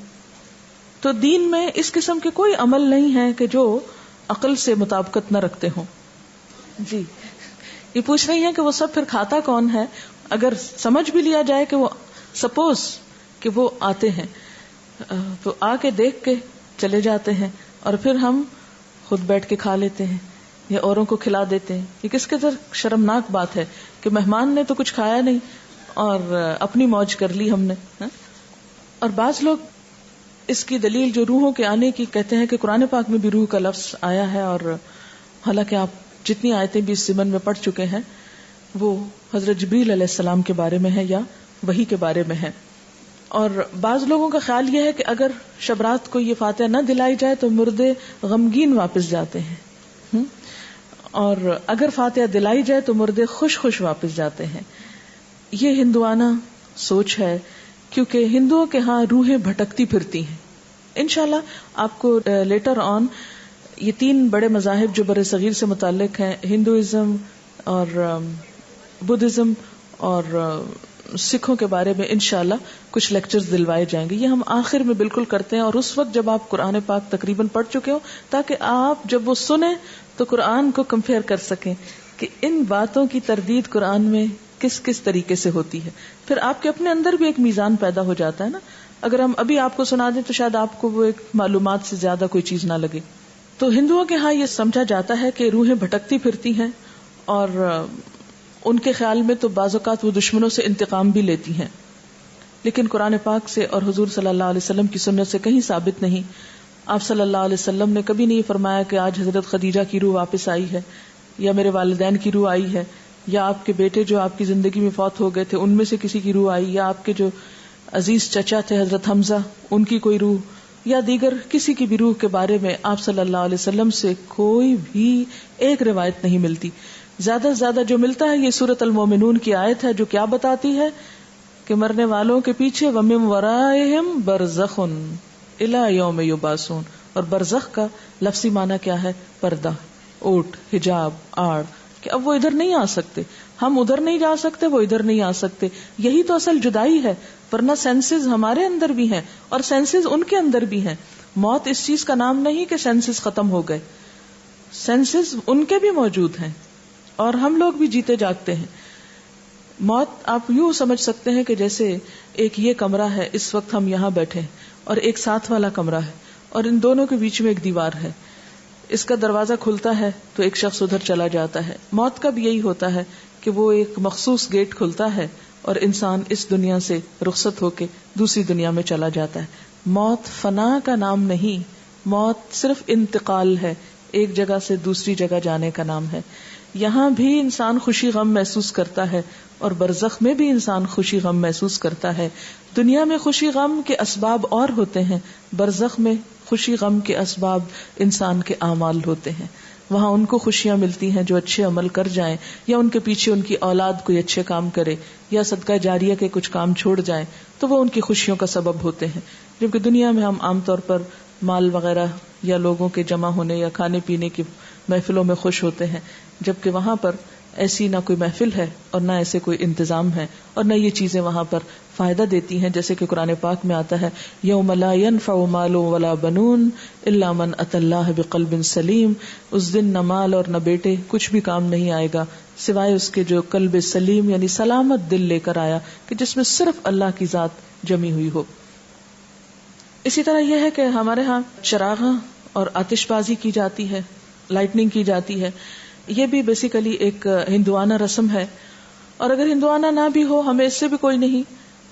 تو دین میں اس قسم کے کوئی عمل نہیں ہے کہ جو عقل سے مطابقت نہ رکھتے ہوں. جی, یہ پوچھ رہی ہیں کہ وہ سب پھر کھاتا کون ہے؟ اگر سمجھ بھی لیا جائے کہ وہ سپوز کہ وہ آتے ہیں تو آ کے دیکھ کے چلے جاتے ہیں اور پھر ہم خود بیٹھ کے کھا لیتے ہیں یا اوروں کو کھلا دیتے ہیں. یہ کس قدر شرمناک بات ہے کہ مہمان نے تو کچھ کھایا نہیں اور اپنی موج کر لی ہم نے. اور بعض لوگ اس کی دلیل جو روحوں کے آنے کی کہتے ہیں کہ قرآن پاک میں بھی روح کا لفظ آیا ہے, اور حالانکہ آپ جتنی آیتیں بھی اس ضمن میں پڑھ چکے ہیں وہ حضرت جبریل علیہ السلام کے بارے میں ہے یا وحی کے بارے میں ہے. اور بعض لوگوں کا خیال یہ ہے کہ اگر شبرات کو یہ فاتحہ نہ دلائی جائے تو مردے غمگین واپس جاتے ہیں, اور اگر فاتحہ دلائی جائے تو مردے خوش خوش واپس جاتے ہیں. یہ ہندوانہ سوچ ہے, کیونکہ ہندوؤں کے ہاں روحیں بھٹکتی پھرتی ہیں. انشاءاللہ آپ کو لیٹر آن یہ 3 بڑے مذاہب جو برے صغیر سے متعلق ہیں, ہندوازم اور بدھزم اور سکھوں کے بارے میں انشاءاللہ کچھ لیکچرز دلوائے جائیں گے. یہ ہم آخر میں بالکل کرتے ہیں, اور اس وقت جب آپ قرآن پاک تقریباً پڑھ چکے ہو, تاکہ آپ جب وہ سنیں تو قرآن کو کمپیئر کر سکیں کہ ان باتوں کی تردید قرآن میں کس کس طریقے سے ہوتی ہے. پھر آپ کے اپنے اندر بھی ایک میزان پیدا ہو جاتا ہے نا. اگر ہم ابھی آپ کو سنا دیں تو شاید آپ کو وہ ایک معلومات سے زیادہ کوئی چیز نہ لگے. تو ہندوؤں کے ہاں یہ سمجھا جاتا ہے کہ روحیں بھٹکتی پھرتی ہیں, اور ان کے خیال میں تو بعض اوقات وہ دشمنوں سے انتقام بھی لیتی ہیں، لیکن قرآن پاک سے اور حضور صلی اللہ علیہ وسلم کی سنت سے کہیں ثابت نہیں. آپ صلی اللہ علیہ وسلم نے کبھی نہیں فرمایا کہ آج حضرت خدیجہ کی روح واپس آئی ہے، یا میرے والدین کی روح آئی ہے، یا آپ کے بیٹے جو آپ کی زندگی میں فوت ہو گئے تھے ان میں سے کسی کی روح آئی، یا آپ کے جو عزیز چچا تھے حضرت حمزہ ان کی کوئی روح، یا دیگر کسی کی بھی روح کے بارے میں آپ صلی اللہ علیہ وسلم سے کوئی بھی ایک روایت نہیں ملتی. زیادہ سے زیادہ جو ملتا ہے یہ سورۃ المومنون کی آیت ہے جو کیا بتاتی ہے کہ مرنے والوں کے پیچھے وَمِن وَرَائِهِمْ بَرْزَخٌ إِلَى يَوْمِ يُبْعَثُونَ، اور برزخ کا لفظی معنی کیا ہے؟ پردہ، اوٹ، حجاب، آڑ، کہ اب وہ ادھر نہیں آ سکتے، ہم ادھر نہیں جا سکتے، وہ ادھر نہیں آ سکتے. یہی تو اصل جدائی ہے، ورنہ سینسز ہمارے اندر بھی ہیں اور سینسز ان کے اندر بھی ہیں. موت اس چیز کا نام نہیں کہ سینسز ختم ہو گئے، سینسز ان کے بھی موجود ہیں اور ہم لوگ بھی جیتے جاگتے ہیں. موت آپ یوں سمجھ سکتے ہیں کہ جیسے ایک یہ کمرہ ہے، اس وقت ہم یہاں بیٹھے اور ایک ساتھ والا کمرہ ہے اور ان دونوں کے بیچ میں ایک دیوار ہے. اس کا دروازہ کھلتا ہے تو ایک شخص ادھر چلا جاتا ہے. موت کا بھی یہی ہوتا ہے کہ وہ ایک مخصوص گیٹ کھلتا ہے اور انسان اس دنیا سے رخصت ہو کے دوسری دنیا میں چلا جاتا ہے. موت فنا کا نام نہیں، موت صرف انتقال ہے، ایک جگہ سے دوسری جگہ جانے کا نام ہے. یہاں بھی انسان خوشی غم محسوس کرتا ہے اور برزخ میں بھی انسان خوشی غم محسوس کرتا ہے. دنیا میں خوشی غم کے اسباب اور ہوتے ہیں، برزخ میں خوشی غم کے اسباب انسان کے اعمال ہوتے ہیں. وہاں ان کو خوشیاں ملتی ہیں جو اچھے عمل کر جائیں، یا ان کے پیچھے ان کی اولاد کوئی اچھے کام کرے، یا صدقہ جاریہ کے کچھ کام چھوڑ جائیں تو وہ ان کی خوشیوں کا سبب ہوتے ہیں. جبکہ دنیا میں ہم عام طور پر مال وغیرہ یا لوگوں کے جمع ہونے یا کھانے پینے کی محفلوں میں خوش ہوتے ہیں، جبکہ وہاں پر ایسی نہ کوئی محفل ہے اور نہ ایسے کوئی انتظام ہے اور نہ یہ چیزیں وہاں پر فائدہ دیتی ہیں. جیسے کہ قرآن پاک میں آتا ہے یوم لا ينفع مال ولا بنون الا من اتى الله بقلب سلیم، اس دن نہ مال اور نہ بیٹے کچھ بھی کام نہیں آئے گا سوائے اس کے جو قلب سلیم یعنی سلامت دل لے کر آیا کہ جس میں صرف اللہ کی ذات جمی ہوئی ہو. اسی طرح یہ ہے کہ ہمارے ہاں چراغاں اور آتش بازی کی جاتی ہے، لائٹننگ کی جاتی ہے. یہ بھی بیسیکلی ایک ہندوانہ رسم ہے، اور اگر ہندوانہ نہ بھی ہو ہمیں اس سے بھی کوئی نہیں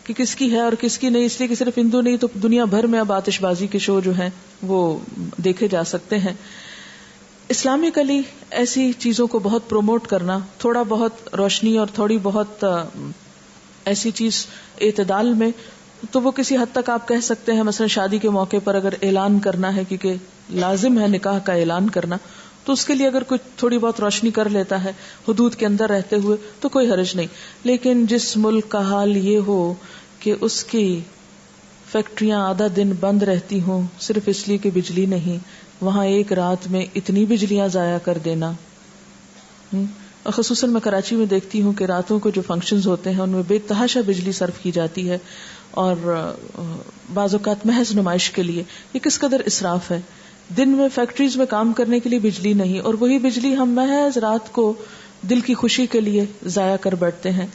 کہ کس کی ہے اور کس کی نہیں، اس لیے کہ صرف ہندو نہیں تو دنیا بھر میں اب آتش بازی کے شو جو ہیں وہ دیکھے جا سکتے ہیں. اسلامکلی ایسی چیزوں کو بہت پروموٹ کرنا، تھوڑا بہت روشنی اور تھوڑی بہت ایسی چیز اعتدال میں، تو وہ کسی حد تک آپ کہہ سکتے ہیں مثلا شادی کے موقع پر اگر اعلان کرنا ہے، کیونکہ لازم ہے نکاح کا اعلان کرنا، تو اس کے لیے اگر کچھ تھوڑی بہت روشنی کر لیتا ہے حدود کے اندر رہتے ہوئے تو کوئی حرج نہیں. لیکن جس ملک کا حال یہ ہو کہ اس کی فیکٹریاں آدھا دن بند رہتی ہوں صرف اس لیے کہ بجلی نہیں، وہاں ایک رات میں اتنی بجلیاں ضائع کر دینا. اور خصوصاً میں کراچی میں دیکھتی ہوں کہ راتوں کو جو فنکشنز ہوتے ہیں ان میں بے تحاشا بجلی صرف کی جاتی ہے، اور بعض اوقات محض نمائش کے لیے. یہ کس قدر اسراف ہے. دن میں فیکٹریز میں کام کرنے کے لیے بجلی نہیں، اور وہی بجلی ہم محض رات کو دل کی خوشی کے لیے ضائع کر بیٹھتے ہیں.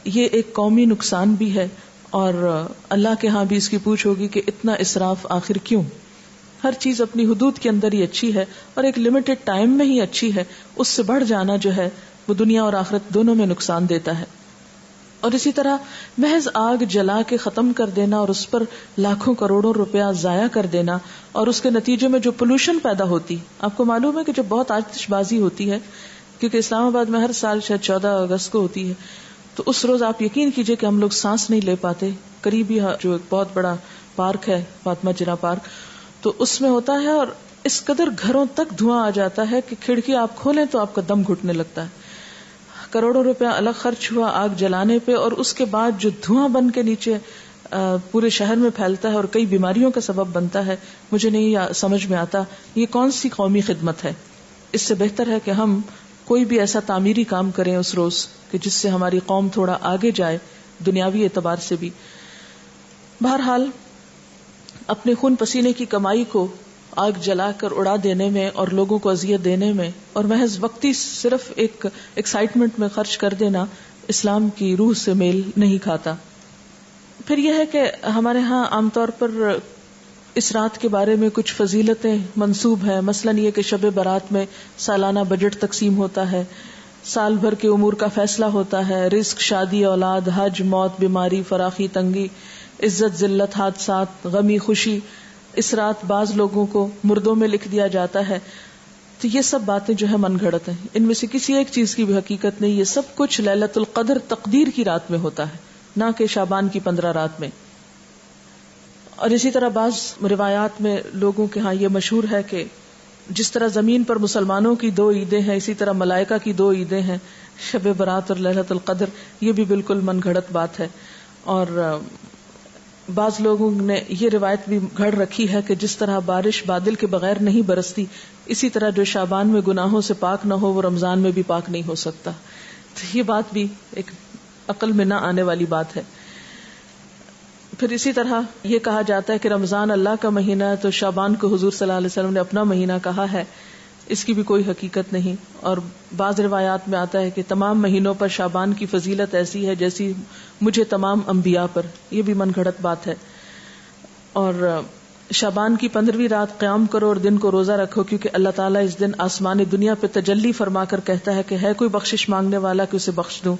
یہ ایک قومی نقصان بھی ہے، اور اللہ کے ہاں بھی اس کی پوچھ ہوگی کہ اتنا اسراف آخر کیوں. ہر چیز اپنی حدود کے اندر ہی اچھی ہے اور ایک لمیٹڈ ٹائم میں ہی اچھی ہے. اس سے بڑھ جانا جو ہے وہ دنیا اور آخرت دونوں میں نقصان دیتا ہے. اور اسی طرح محض آگ جلا کے ختم کر دینا اور اس پر لاکھوں کروڑوں روپیہ ضائع کر دینا، اور اس کے نتیجے میں جو پولوشن پیدا ہوتی. آپ کو معلوم ہے کہ جو بہت آتش بازی ہوتی ہے، کیونکہ اسلام آباد میں ہر سال شاید 14 اگست کو ہوتی ہے، تو اس روز آپ یقین کیجئے کہ ہم لوگ سانس نہیں لے پاتے. قریبی جو ایک بہت بڑا پارک ہے فاطمہ جناح پارک، تو اس میں ہوتا ہے، اور اس قدر گھروں تک دھواں آ جاتا ہے کہ کھڑکی آپ کھولیں تو آپ کا دم گھٹنے لگتا ہے. کروڑوں روپیہ الگ خرچ ہوا آگ جلانے پہ، اور اس کے بعد جو دھواں بن کے نیچے پورے شہر میں پھیلتا ہے اور کئی بیماریوں کا سبب بنتا ہے. مجھے نہیں سمجھ میں آتا یہ کون سی قومی خدمت ہے. اس سے بہتر ہے کہ ہم کوئی بھی ایسا تعمیری کام کریں اس روز کہ جس سے ہماری قوم تھوڑا آگے جائے دنیاوی اعتبار سے بھی. بہرحال اپنے خون پسینے کی کمائی کو آگ جلا کر اڑا دینے میں اور لوگوں کو اذیت دینے میں اور محض وقتی صرف ایک ایکسائٹمنٹ میں خرچ کر دینا اسلام کی روح سے میل نہیں کھاتا. پھر یہ ہے کہ ہمارے ہاں عام طور پر اس رات کے بارے میں کچھ فضیلتیں منسوب ہیں. مثلاً یہ کہ شب برات میں سالانہ بجٹ تقسیم ہوتا ہے، سال بھر کے امور کا فیصلہ ہوتا ہے، رزق، شادی، اولاد، حج، موت، بیماری، فراخی، تنگی، عزت، ذلت، حادثات، غمی، خوشی. اس رات بعض لوگوں کو مردوں میں لکھ دیا جاتا ہے. تو یہ سب باتیں جو ہے من گھڑت ہیں، ان میں سے کسی ایک چیز کی بھی حقیقت نہیں. یہ سب کچھ لیلۃ القدر تقدیر کی رات میں ہوتا ہے، نہ کہ شعبان کی 15 رات میں. اور اسی طرح بعض روایات میں لوگوں کے ہاں یہ مشہور ہے کہ جس طرح زمین پر مسلمانوں کی 2 عیدیں ہیں، اسی طرح ملائکہ کی 2 عیدیں ہیں، شب برات اور لیلۃ القدر. یہ بھی بالکل من گھڑت بات ہے. اور بعض لوگوں نے یہ روایت بھی گھڑ رکھی ہے کہ جس طرح بارش بادل کے بغیر نہیں برستی، اسی طرح جو شعبان میں گناہوں سے پاک نہ ہو وہ رمضان میں بھی پاک نہیں ہو سکتا. تو یہ بات بھی ایک عقل میں نہ آنے والی بات ہے. پھر اسی طرح یہ کہا جاتا ہے کہ رمضان اللہ کا مہینہ ہے، تو شعبان کو حضور صلی اللہ علیہ وسلم نے اپنا مہینہ کہا ہے. اس کی بھی کوئی حقیقت نہیں. اور بعض روایات میں آتا ہے کہ تمام مہینوں پر شعبان کی فضیلت ایسی ہے جیسی مجھے تمام انبیاء پر. یہ بھی من گھڑت بات ہے. اور شعبان کی 15ویں رات قیام کرو اور دن کو روزہ رکھو، کیونکہ اللہ تعالیٰ اس دن آسمان دنیا پہ تجلی فرما کر کہتا ہے کہ ہے کوئی بخشش مانگنے والا کہ اسے بخش دوں.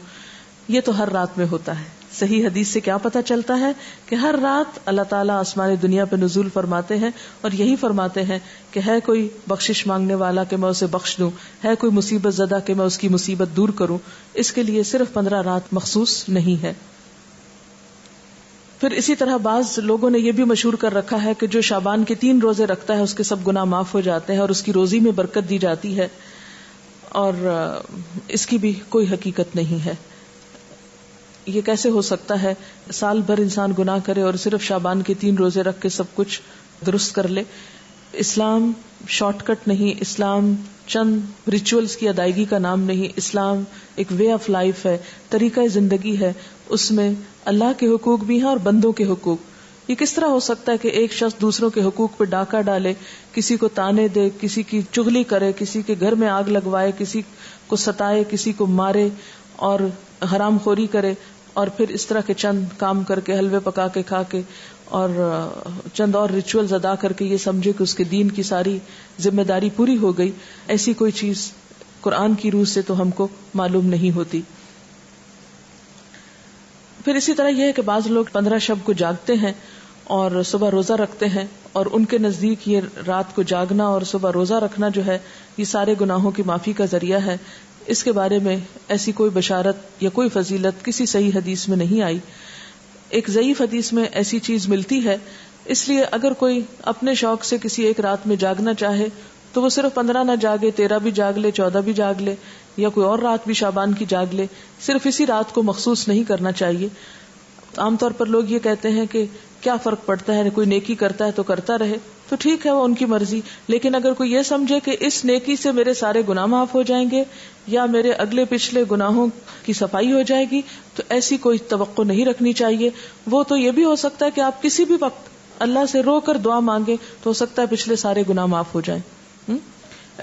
یہ تو ہر رات میں ہوتا ہے. صحیح حدیث سے کیا پتہ چلتا ہے کہ ہر رات اللہ تعالیٰ آسمان دنیا پہ نزول فرماتے ہیں اور یہی فرماتے ہیں کہ ہے کوئی بخشش مانگنے والا کہ میں اسے بخش دوں، ہے کوئی مصیبت زدہ کہ میں اس کی مصیبت دور کروں. اس کے لیے صرف 15 رات مخصوص نہیں ہے. پھر اسی طرح بعض لوگوں نے یہ بھی مشہور کر رکھا ہے کہ جو شعبان کے 3 روزے رکھتا ہے اس کے سب گناہ معاف ہو جاتے ہیں اور اس کی روزی میں برکت دی جاتی ہے. اور اس کی بھی کوئی حقیقت نہیں ہے. یہ کیسے ہو سکتا ہے سال بھر انسان گناہ کرے اور صرف شعبان کے 3 روزے رکھ کے سب کچھ درست کر لے. اسلام شارٹ کٹ نہیں، اسلام چند ریچولز کی ادائیگی کا نام نہیں. اسلام ایک وے آف لائف ہے، طریقہ زندگی ہے. اس میں اللہ کے حقوق بھی ہیں اور بندوں کے حقوق. یہ کس طرح ہو سکتا ہے کہ ایک شخص دوسروں کے حقوق پہ ڈاکہ ڈالے، کسی کو تانے دے، کسی کی چغلی کرے، کسی کے گھر میں آگ لگوائے، کسی کو ستائے، کسی کو مارے اور حرام خوری کرے، اور پھر اس طرح کے چند کام کر کے، حلوے پکا کے کھا کے اور چند اور ریچولز ادا کر کے یہ سمجھے کہ اس کے دین کی ساری ذمہ داری پوری ہو گئی. ایسی کوئی چیز قرآن کی روح سے تو ہم کو معلوم نہیں ہوتی. پھر اسی طرح یہ ہے کہ بعض لوگ 15 شب کو جاگتے ہیں اور صبح روزہ رکھتے ہیں، اور ان کے نزدیک یہ رات کو جاگنا اور صبح روزہ رکھنا جو ہے یہ سارے گناہوں کی معافی کا ذریعہ ہے. اس کے بارے میں ایسی کوئی بشارت یا کوئی فضیلت کسی صحیح حدیث میں نہیں آئی. ایک ضعیف حدیث میں ایسی چیز ملتی ہے. اس لیے اگر کوئی اپنے شوق سے کسی ایک رات میں جاگنا چاہے تو وہ صرف 15 نہ جاگے، 13 بھی جاگ لے، 14 بھی جاگ لے، یا کوئی اور رات بھی شعبان کی جاگ لے. صرف اسی رات کو مخصوص نہیں کرنا چاہیے. عام طور پر لوگ یہ کہتے ہیں کہ کیا فرق پڑتا ہے، کوئی نیکی کرتا ہے تو کرتا رہے، تو ٹھیک ہے، وہ ان کی مرضی. لیکن اگر کوئی یہ سمجھے کہ اس نیکی سے میرے سارے گناہ معاف ہو جائیں گے یا میرے اگلے پچھلے گناہوں کی صفائی ہو جائے گی، تو ایسی کوئی توقع نہیں رکھنی چاہیے. وہ تو یہ بھی ہو سکتا ہے کہ آپ کسی بھی وقت اللہ سے رو کر دعا مانگے تو ہو سکتا ہے پچھلے سارے گناہ معاف ہو جائیں.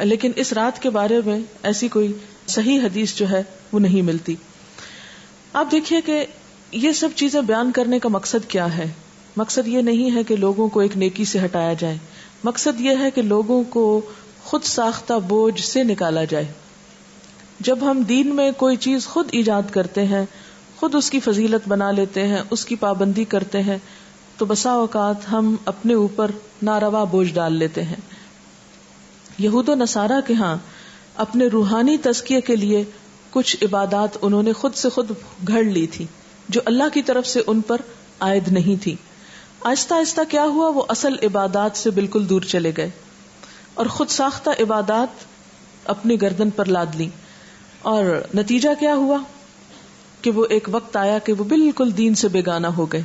لیکن اس رات کے بارے میں ایسی کوئی صحیح حدیث جو ہے وہ نہیں ملتی. آپ دیکھیے کہ یہ سب چیزیں بیان کرنے کا مقصد کیا ہے. مقصد یہ نہیں ہے کہ لوگوں کو ایک نیکی سے ہٹایا جائے. مقصد یہ ہے کہ لوگوں کو خود ساختہ بوجھ سے نکالا جائے. جب ہم دین میں کوئی چیز خود ایجاد کرتے ہیں، خود اس کی فضیلت بنا لیتے ہیں، اس کی پابندی کرتے ہیں، تو بسا اوقات ہم اپنے اوپر ناروا بوجھ ڈال لیتے ہیں. یہود و نصارہ کے ہاں اپنے روحانی تزکیے کے لیے کچھ عبادات انہوں نے خود سے خود گھڑ لی تھی جو اللہ کی طرف سے ان پر عائد نہیں تھی. آہستہ آہستہ کیا ہوا، وہ اصل عبادات سے بالکل دور چلے گئے اور خود ساختہ عبادات اپنی گردن پر لاد لی. اور نتیجہ کیا ہوا کہ وہ ایک وقت آیا کہ وہ بالکل دین سے بیگانہ ہو گئے.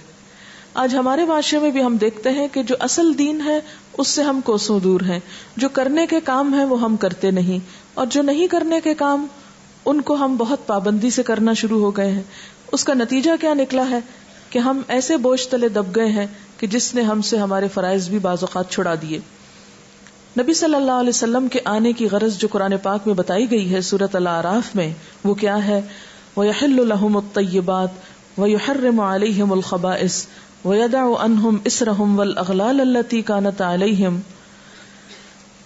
آج ہمارے معاشرے میں بھی ہم دیکھتے ہیں کہ جو اصل دین ہے اس سے ہم کوسوں دور ہیں. جو کرنے کے کام ہیں وہ ہم کرتے نہیں، اور جو نہیں کرنے کے کام ان کو ہم بہت پابندی سے کرنا شروع ہو گئے ہیں. اس کا نتیجہ کیا نکلا ہے کہ ہم ایسے بوجھ تلے دب گئے ہیں کہ جس نے ہم سے ہمارے فرائض بھی بعض اوقات چھڑا دیے. نبی صلی اللہ علیہ وسلم کے آنے کی غرض جو قرآن پاک میں بتائی گئی ہے سورۃ الاعراف میں، وہ کیا ہے؟ وَيَحِلُّ لَهُمُ الطَّيِّبَاتُ وَيُحَرِّمُ عَلَيْهِمُ الْخَبَائِثَ وَيَدَعُ عَنْهُمْ إِصْرَهُمْ وَالْأَغْلَالَ الَّتِي كَانَتْ عَلَيْهِمْ.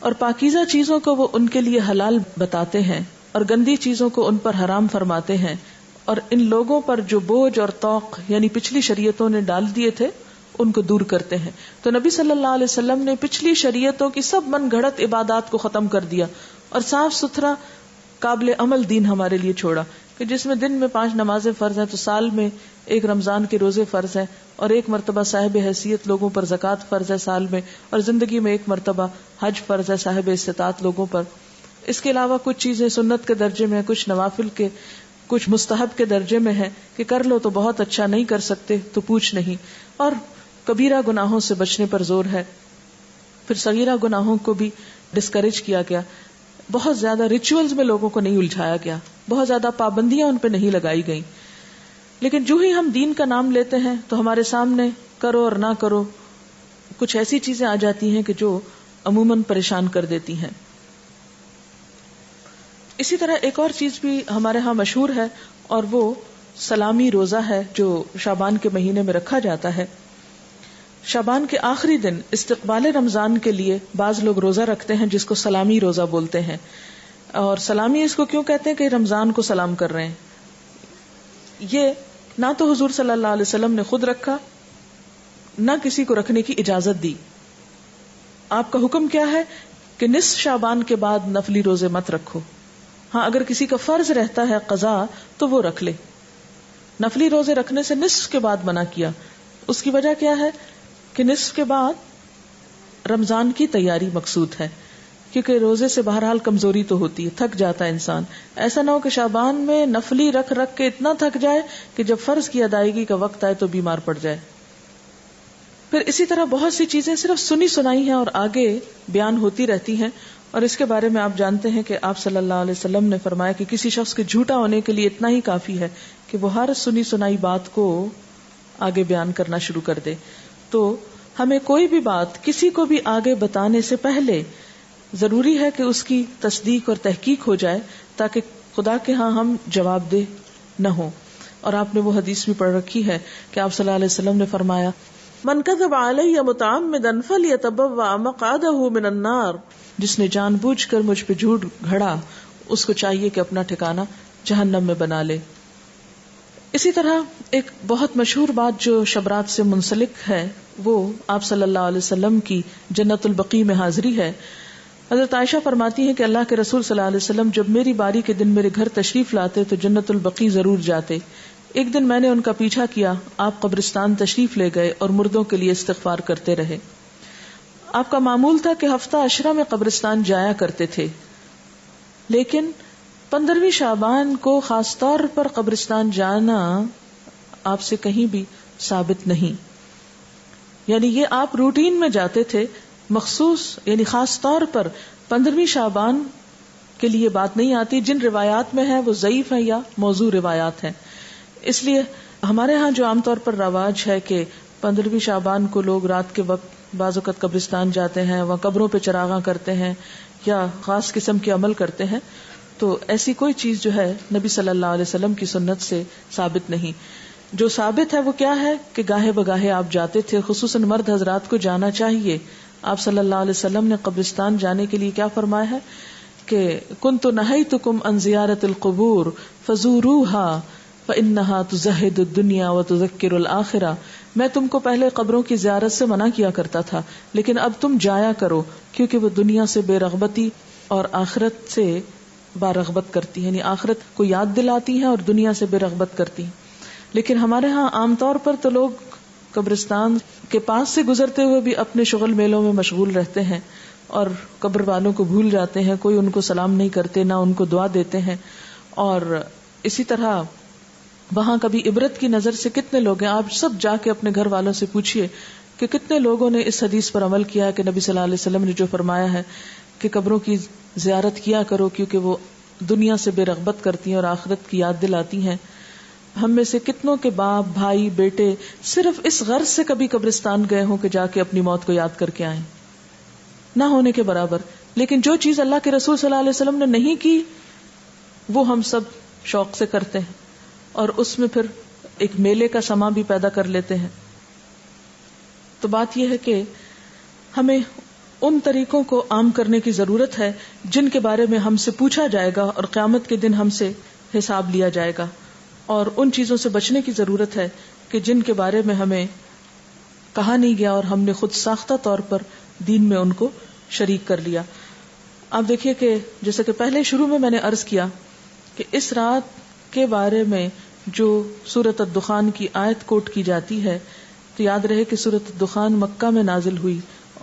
اور پاکیزہ چیزوں کو وہ ان کے لیے حلال بتاتے ہیں اور گندی چیزوں کو ان پر حرام فرماتے ہیں، اور ان لوگوں پر جو بوجھ اور طوق یعنی پچھلی شریعتوں نے ڈال دیے تھے ان کو دور کرتے ہیں. تو نبی صلی اللہ علیہ وسلم نے پچھلی شریعتوں کی سب من گھڑت عبادات کو ختم کر دیا اور صاف ستھرا قابل عمل دین ہمارے لیے چھوڑا کہ جس میں دن میں 5 نمازیں فرض ہیں، تو سال میں 1 رمضان کے روزے فرض ہیں، اور 1 مرتبہ صاحب حیثیت لوگوں پر زکوٰۃ فرض ہے سال میں، اور زندگی میں 1 مرتبہ حج فرض ہے صاحب استطاعت لوگوں پر. اس کے علاوہ کچھ چیزیں سنت کے درجے میں، کچھ نوافل کے، کچھ مستحب کے درجے میں ہیں کہ کر لو تو بہت اچھا، نہیں کر سکتے تو پوچھ نہیں. اور کبیرہ گناہوں سے بچنے پر زور ہے. پھر صغیرہ گناہوں کو بھی ڈسکریج کیا گیا. بہت زیادہ ریچولز میں لوگوں کو نہیں الجھایا گیا، بہت زیادہ پابندیاں ان پہ نہیں لگائی گئیں. لیکن جو ہی ہم دین کا نام لیتے ہیں تو ہمارے سامنے کرو اور نہ کرو کچھ ایسی چیزیں آ جاتی ہیں کہ جو عموماً پریشان کر دیتی ہیں. اسی طرح ایک اور چیز بھی ہمارے ہاں مشہور ہے، اور وہ سلامی روزہ ہے جو شعبان کے مہینے میں رکھا جاتا ہے. شعبان کے آخری دن استقبال رمضان کے لیے بعض لوگ روزہ رکھتے ہیں جس کو سلامی روزہ بولتے ہیں. اور سلامی اس کو کیوں کہتے ہیں کہ رمضان کو سلام کر رہے ہیں. یہ نہ تو حضور صلی اللہ علیہ وسلم نے خود رکھا، نہ کسی کو رکھنے کی اجازت دی. آپ کا حکم کیا ہے کہ نصف شعبان کے بعد نفلی روزے مت رکھو. ہاں اگر کسی کا فرض رہتا ہے قضا تو وہ رکھ لے. نفلی روزے رکھنے سے نصف کے بعد منع کیا. اس کی وجہ کیا ہے کہ نصف کے بعد رمضان کی تیاری مقصود ہے، کیونکہ روزے سے بہرحال کمزوری تو ہوتی ہے، تھک جاتا ہے انسان. ایسا نہ ہو کہ شعبان میں نفلی رکھ رکھ کے اتنا تھک جائے کہ جب فرض کی ادائیگی کا وقت آئے تو بیمار پڑ جائے. پھر اسی طرح بہت سی چیزیں صرف سنی سنائی ہیں اور آگے بیان ہوتی رہتی ہیں. اور اس کے بارے میں آپ جانتے ہیں کہ آپ صلی اللہ علیہ وسلم نے فرمایا کہ کسی شخص کے جھوٹا ہونے کے لیے اتنا ہی کافی ہے کہ وہ ہر سنی سنائی بات کو آگے بیان کرنا شروع کر دے. تو ہمیں کوئی بھی بات کسی کو بھی آگے بتانے سے پہلے ضروری ہے کہ اس کی تصدیق اور تحقیق ہو جائے تاکہ خدا کے ہاں ہم جواب دہ نہ ہوں. اور آپ نے وہ حدیث بھی پڑھ رکھی ہے کہ آپ صلی اللہ علیہ وسلم نے فرمایا من کذب علی متعمدا فلیتبوأ مقعدہ من النار، جس نے جان بوجھ کر مجھ پہ جھوٹ گھڑا اس کو چاہیے کہ اپنا ٹھکانہ جہنم میں بنا لے. اسی طرح ایک بہت مشہور بات جو شبرات سے منسلک ہے وہ آپ صلی اللہ علیہ وسلم کی جنت البقیع میں حاضری ہے. حضرت عائشہ فرماتی ہیں کہ اللہ کے رسول صلی اللہ علیہ وسلم جب میری باری کے دن میرے گھر تشریف لاتے تو جنت البقیع ضرور جاتے. ایک دن میں نے ان کا پیچھا کیا، آپ قبرستان تشریف لے گئے اور مردوں کے لیے استغفار کرتے رہے. آپ کا معمول تھا کہ ہفتہ عشرہ میں قبرستان جایا کرتے تھے، لیکن 15ویں شعبان کو خاص طور پر قبرستان جانا آپ سے کہیں بھی ثابت نہیں. یعنی یہ آپ روٹین میں جاتے تھے، مخصوص یعنی خاص طور پر 15ویں شعبان کے لیے بات نہیں آتی. جن روایات میں ہے وہ ضعیف ہیں یا موضوع روایات ہیں. اس لیے ہمارے ہاں جو عام طور پر رواج ہے کہ 15ویں شعبان کو لوگ رات کے وقت بعض اوقات قبرستان جاتے ہیں، وہاں قبروں پہ چراغاں کرتے ہیں یا خاص قسم کے عمل کرتے ہیں، تو ایسی کوئی چیز جو ہے نبی صلی اللہ علیہ وسلم کی سنت سے ثابت نہیں. جو ثابت ہے وہ کیا ہے کہ گاہے بگاہے آپ جاتے تھے، خصوصاً مرد حضرات کو جانا چاہیے. آپ صلی اللہ علیہ وسلم نے قبرستان جانے کے لیے کیا فرمایا ہے کہ کنت نہیتکم عن زیارت القبور فزوروها فانها تزہد الدنیا وتذکر الآخرہ. میں تم کو پہلے قبروں کی زیارت سے منع کیا کرتا تھا، لیکن اب تم جایا کرو کیونکہ وہ دنیا سے بے رغبتی اور آخرت سے بارغبت کرتی ہیں، یعنی آخرت کو یاد دلاتی ہیں اور دنیا سے بے رغبت کرتی ہیں. لیکن ہمارے ہاں عام طور پر تو لوگ قبرستان کے پاس سے گزرتے ہوئے بھی اپنے شغل میلوں میں مشغول رہتے ہیں اور قبر والوں کو بھول جاتے ہیں. کوئی ان کو سلام نہیں کرتے، نہ ان کو دعا دیتے ہیں. اور اسی طرح وہاں کبھی عبرت کی نظر سے کتنے لوگ ہیں. آپ سب جا کے اپنے گھر والوں سے پوچھئے کہ کتنے لوگوں نے اس حدیث پر عمل کیا کہ نبی صلی اللہ علیہ وسلم نے جو فرمایا ہے کہ قبروں کی زیارت کیا کرو کیونکہ وہ دنیا سے بے رغبت کرتی ہیں اور آخرت کی یاد دلاتی ہیں. ہم میں سے کتنوں کے باپ، بھائی، بیٹے صرف اس غرض سے کبھی قبرستان گئے ہوں کہ جا کے اپنی موت کو یاد کر کے آئیں؟ نہ ہونے کے برابر. لیکن جو چیز اللہ کے رسول صلی اللہ علیہ وسلم نے نہیں کی وہ ہم سب شوق سے کرتے ہیں اور اس میں پھر ایک میلے کا سما بھی پیدا کر لیتے ہیں. تو بات یہ ہے کہ ہمیں ان طریقوں کو عام کرنے کی ضرورت ہے جن کے بارے میں ہم سے پوچھا جائے گا اور قیامت کے دن ہم سے حساب لیا جائے گا، اور ان چیزوں سے بچنے کی ضرورت ہے کہ جن کے بارے میں ہمیں کہا نہیں گیا اور ہم نے خود ساختہ طور پر دین میں ان کو شریک کر لیا۔ آپ دیکھیے کہ جیسے کہ پہلے شروع میں نے عرض کیا کہ اس رات کے بارے میں جو سورۃ الدخان کی آیت کوٹ کی جاتی ہے، تو یاد رہے کہ سورۃ الدخان مکہ میں نازل ہوئی،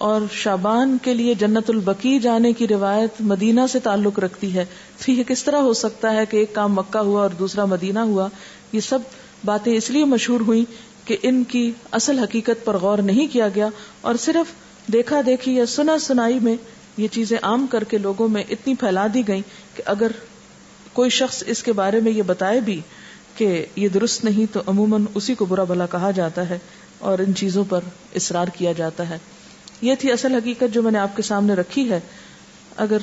اور شعبان کے لیے جنت البقیع جانے کی روایت مدینہ سے تعلق رکھتی ہے۔ تو یہ کس طرح ہو سکتا ہے کہ ایک کام مکہ ہوا اور دوسرا مدینہ ہوا؟ یہ سب باتیں اس لیے مشہور ہوئی کہ ان کی اصل حقیقت پر غور نہیں کیا گیا، اور صرف دیکھا دیکھی یا سنا سنائی میں یہ چیزیں عام کر کے لوگوں میں اتنی پھیلا دی گئیں کہ اگر کوئی شخص اس کے بارے میں یہ بتائے بھی کہ یہ درست نہیں تو عموماً اسی کو برا بھلا کہا جاتا ہے اور ان چیزوں پر اصرار کیا جاتا ہے۔ یہ تھی اصل حقیقت جو میں نے آپ کے سامنے رکھی ہے۔ اگر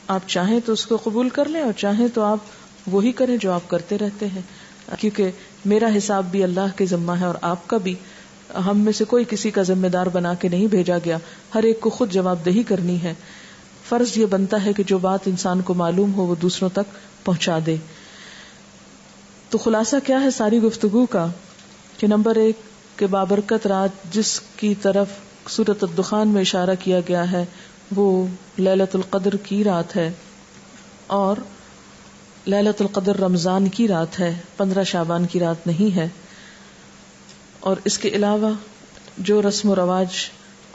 آپ چاہیں تو اس کو قبول کر لیں، اور چاہیں تو آپ وہی کریں جو آپ کرتے رہتے ہیں، کیونکہ میرا حساب بھی اللہ کے ذمہ ہے اور آپ کا بھی۔ ہم میں سے کوئی کسی کا ذمہ دار بنا کے نہیں بھیجا گیا، ہر ایک کو خود جواب دہی کرنی ہے۔ فرض یہ بنتا ہے کہ جو بات انسان کو معلوم ہو وہ دوسروں تک پہنچا دے۔ تو خلاصہ کیا ہے ساری گفتگو کا کہ نمبر 1 کہ بابرکت رات جس کی طرف سورۃ الدخان میں اشارہ کیا گیا ہے وہ لیلۃ القدر کی رات ہے، اور لیلۃ القدر رمضان کی رات ہے، 15 شعبان کی رات نہیں ہے۔ اور اس کے علاوہ جو رسم و رواج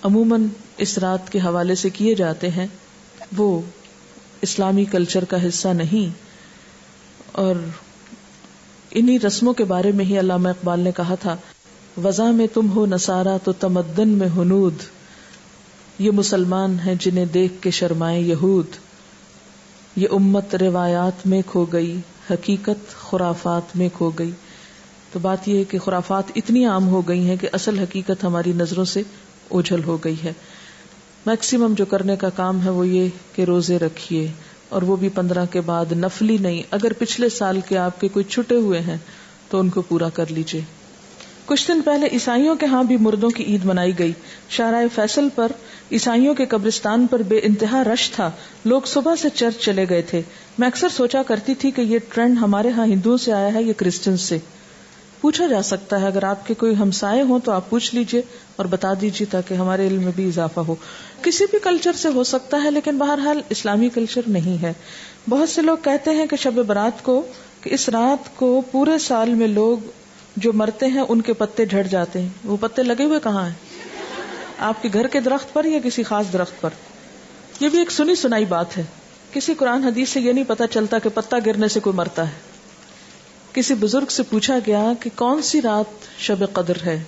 عموماً اس رات کے حوالے سے کیے جاتے ہیں وہ اسلامی کلچر کا حصہ نہیں، اور انہی رسموں کے بارے میں ہی علامہ اقبال نے کہا تھا، وضع میں تم ہو نصارہ تو تمدن میں ہنود، یہ مسلمان ہیں جنہیں دیکھ کے شرمائے یہود، یہ امت روایات میں کھو گئی، حقیقت خرافات میں کھو گئی۔ تو بات یہ ہے کہ خرافات اتنی عام ہو گئی ہیں کہ اصل حقیقت ہماری نظروں سے اوجھل ہو گئی ہے۔ میکسیمم جو کرنے کا کام ہے وہ یہ کہ روزے رکھیے، اور وہ بھی 15 کے بعد نفلی نہیں، اگر پچھلے سال کے آپ کے کوئی چھٹے ہوئے ہیں تو ان کو پورا کر لیجئے۔ کچھ دن پہلے عیسائیوں کے ہاں بھی مردوں کی عید منائی گئی۔ شارع فیصل پر عیسائیوں کے قبرستان پر بے انتہا رش تھا، لوگ صبح سے چرچ چلے گئے تھے۔ میں اکثر سوچا کرتی تھی کہ یہ ٹرینڈ ہمارے ہاں ہندوؤں سے آیا ہے یا کرسچن سے؟ پوچھا جا سکتا ہے، اگر آپ کے کوئی ہمسائے ہوں تو آپ پوچھ لیجئے اور بتا دیجئے تاکہ ہمارے علم میں بھی اضافہ ہو۔ کسی بھی کلچر سے ہو سکتا ہے، لیکن بہرحال اسلامی کلچر نہیں ہے۔ بہت سے لوگ کہتے ہیں کہ شب برات کو، کہ اس رات کو پورے سال میں لوگ جو مرتے ہیں ان کے پتے جھڑ جاتے ہیں۔ وہ پتے لگے ہوئے کہاں ہیں؟ آپ کے گھر کے درخت پر یا کسی خاص درخت پر؟ یہ بھی ایک سنی سنائی بات ہے، کسی قرآن حدیث سے یہ نہیں پتا چلتا کہ پتا گرنے سے کوئی مرتا ہے۔ کسی بزرگ سے پوچھا گیا کہ کون سی رات شب قدر ہے،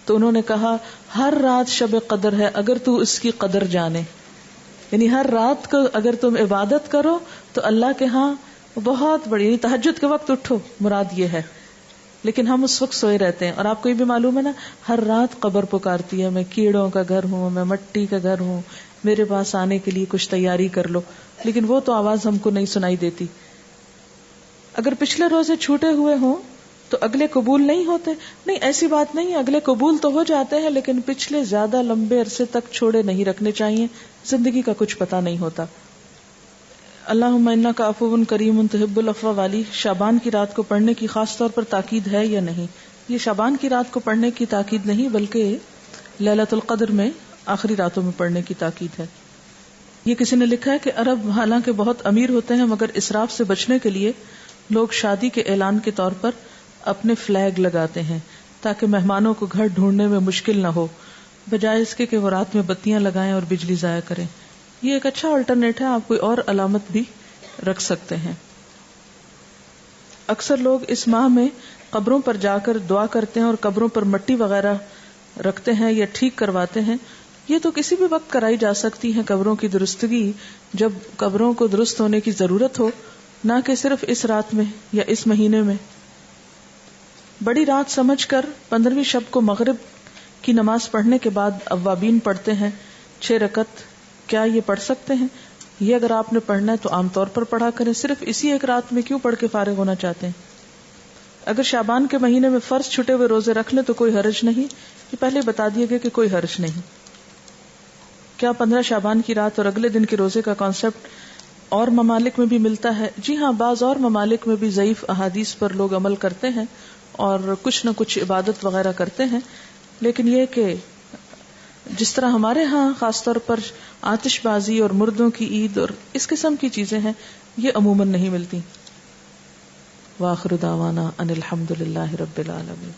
تو انہوں نے کہا ہر رات شب قدر ہے اگر تو اس کی قدر جانے، یعنی ہر رات کو اگر تم عبادت کرو تو اللہ کے ہاں بہت بڑی، یعنی تہجد کے وقت اٹھو، مراد یہ ہے۔ لیکن ہم اس وقت سوئے رہتے ہیں، اور آپ کو یہ بھی معلوم ہے نا، ہر رات قبر پکارتی ہے، میں کیڑوں کا گھر ہوں، میں مٹی کا گھر ہوں، میرے پاس آنے کے لیے کچھ تیاری کر لو، لیکن وہ تو آواز ہم کو نہیں سنائی دیتی۔ اگر پچھلے روزے چھوٹے ہوئے ہوں تو اگلے قبول نہیں ہوتے؟ نہیں، ایسی بات نہیں ہے، اگلے قبول تو ہو جاتے ہیں، لیکن پچھلے زیادہ لمبے عرصے تک چھوڑے نہیں رکھنے چاہیے، زندگی کا کچھ پتہ نہیں ہوتا۔ اللہم انک عفو کریم تحب العفو والی شعبان کی رات کو پڑھنے کی خاص طور پر تاکید ہے یا نہیں؟ یہ شعبان کی رات کو پڑھنے کی تاکید نہیں، بلکہ لیلۃ القدر میں آخری راتوں میں پڑھنے کی تاکید ہے۔ یہ کسی نے لکھا ہے کہ عرب حالانکہ بہت امیر ہوتے ہیں مگر اسراف سے بچنے کے لیے لوگ شادی کے اعلان کے طور پر اپنے فلیگ لگاتے ہیں تاکہ مہمانوں کو گھر ڈھونڈنے میں مشکل نہ ہو، بجائے اس کے کہ وہ رات میں بتیاں لگائیں اور بجلی ضائع کریں۔ یہ ایک اچھا آلٹرنیٹ ہے، آپ کوئی اور علامت بھی رکھ سکتے ہیں۔ اکثر لوگ اس ماہ میں قبروں پر جا کر دعا کرتے ہیں اور قبروں پر مٹی وغیرہ رکھتے ہیں یا ٹھیک کرواتے ہیں۔ یہ تو کسی بھی وقت کرائی جا سکتی ہیں قبروں کی درستگی، جب قبروں کو درست ہونے کی ضرورت ہو، نہ کہ صرف اس رات میں یا اس مہینے میں۔ بڑی رات سمجھ کر 15ویں شب کو مغرب کی نماز پڑھنے کے بعد اوابین پڑھتے ہیں 6 رکعت، کیا یہ پڑھ سکتے ہیں؟ یہ اگر آپ نے پڑھنا ہے تو عام طور پر پڑھا کریں، صرف اسی ایک رات میں کیوں پڑھ کے فارغ ہونا چاہتے ہیں؟ اگر شعبان کے مہینے میں فرض چھٹے ہوئے روزے رکھ لیں تو کوئی حرج نہیں، یہ پہلے بتا دیا گیا کہ کوئی حرج نہیں۔ کیا 15 شعبان کی رات اور اگلے دن کے روزے کا کانسیپٹ اور ممالک میں بھی ملتا ہے؟ جی ہاں، بعض اور ممالک میں بھی ضعیف احادیث پر لوگ عمل کرتے ہیں اور کچھ نہ کچھ عبادت وغیرہ کرتے ہیں، لیکن یہ کہ جس طرح ہمارے ہاں خاص طور پر آتش بازی اور مردوں کی عید اور اس قسم کی چیزیں ہیں، یہ عموماً نہیں ملتی. وآخر دعوانا ان الحمد للہ رب العالمین.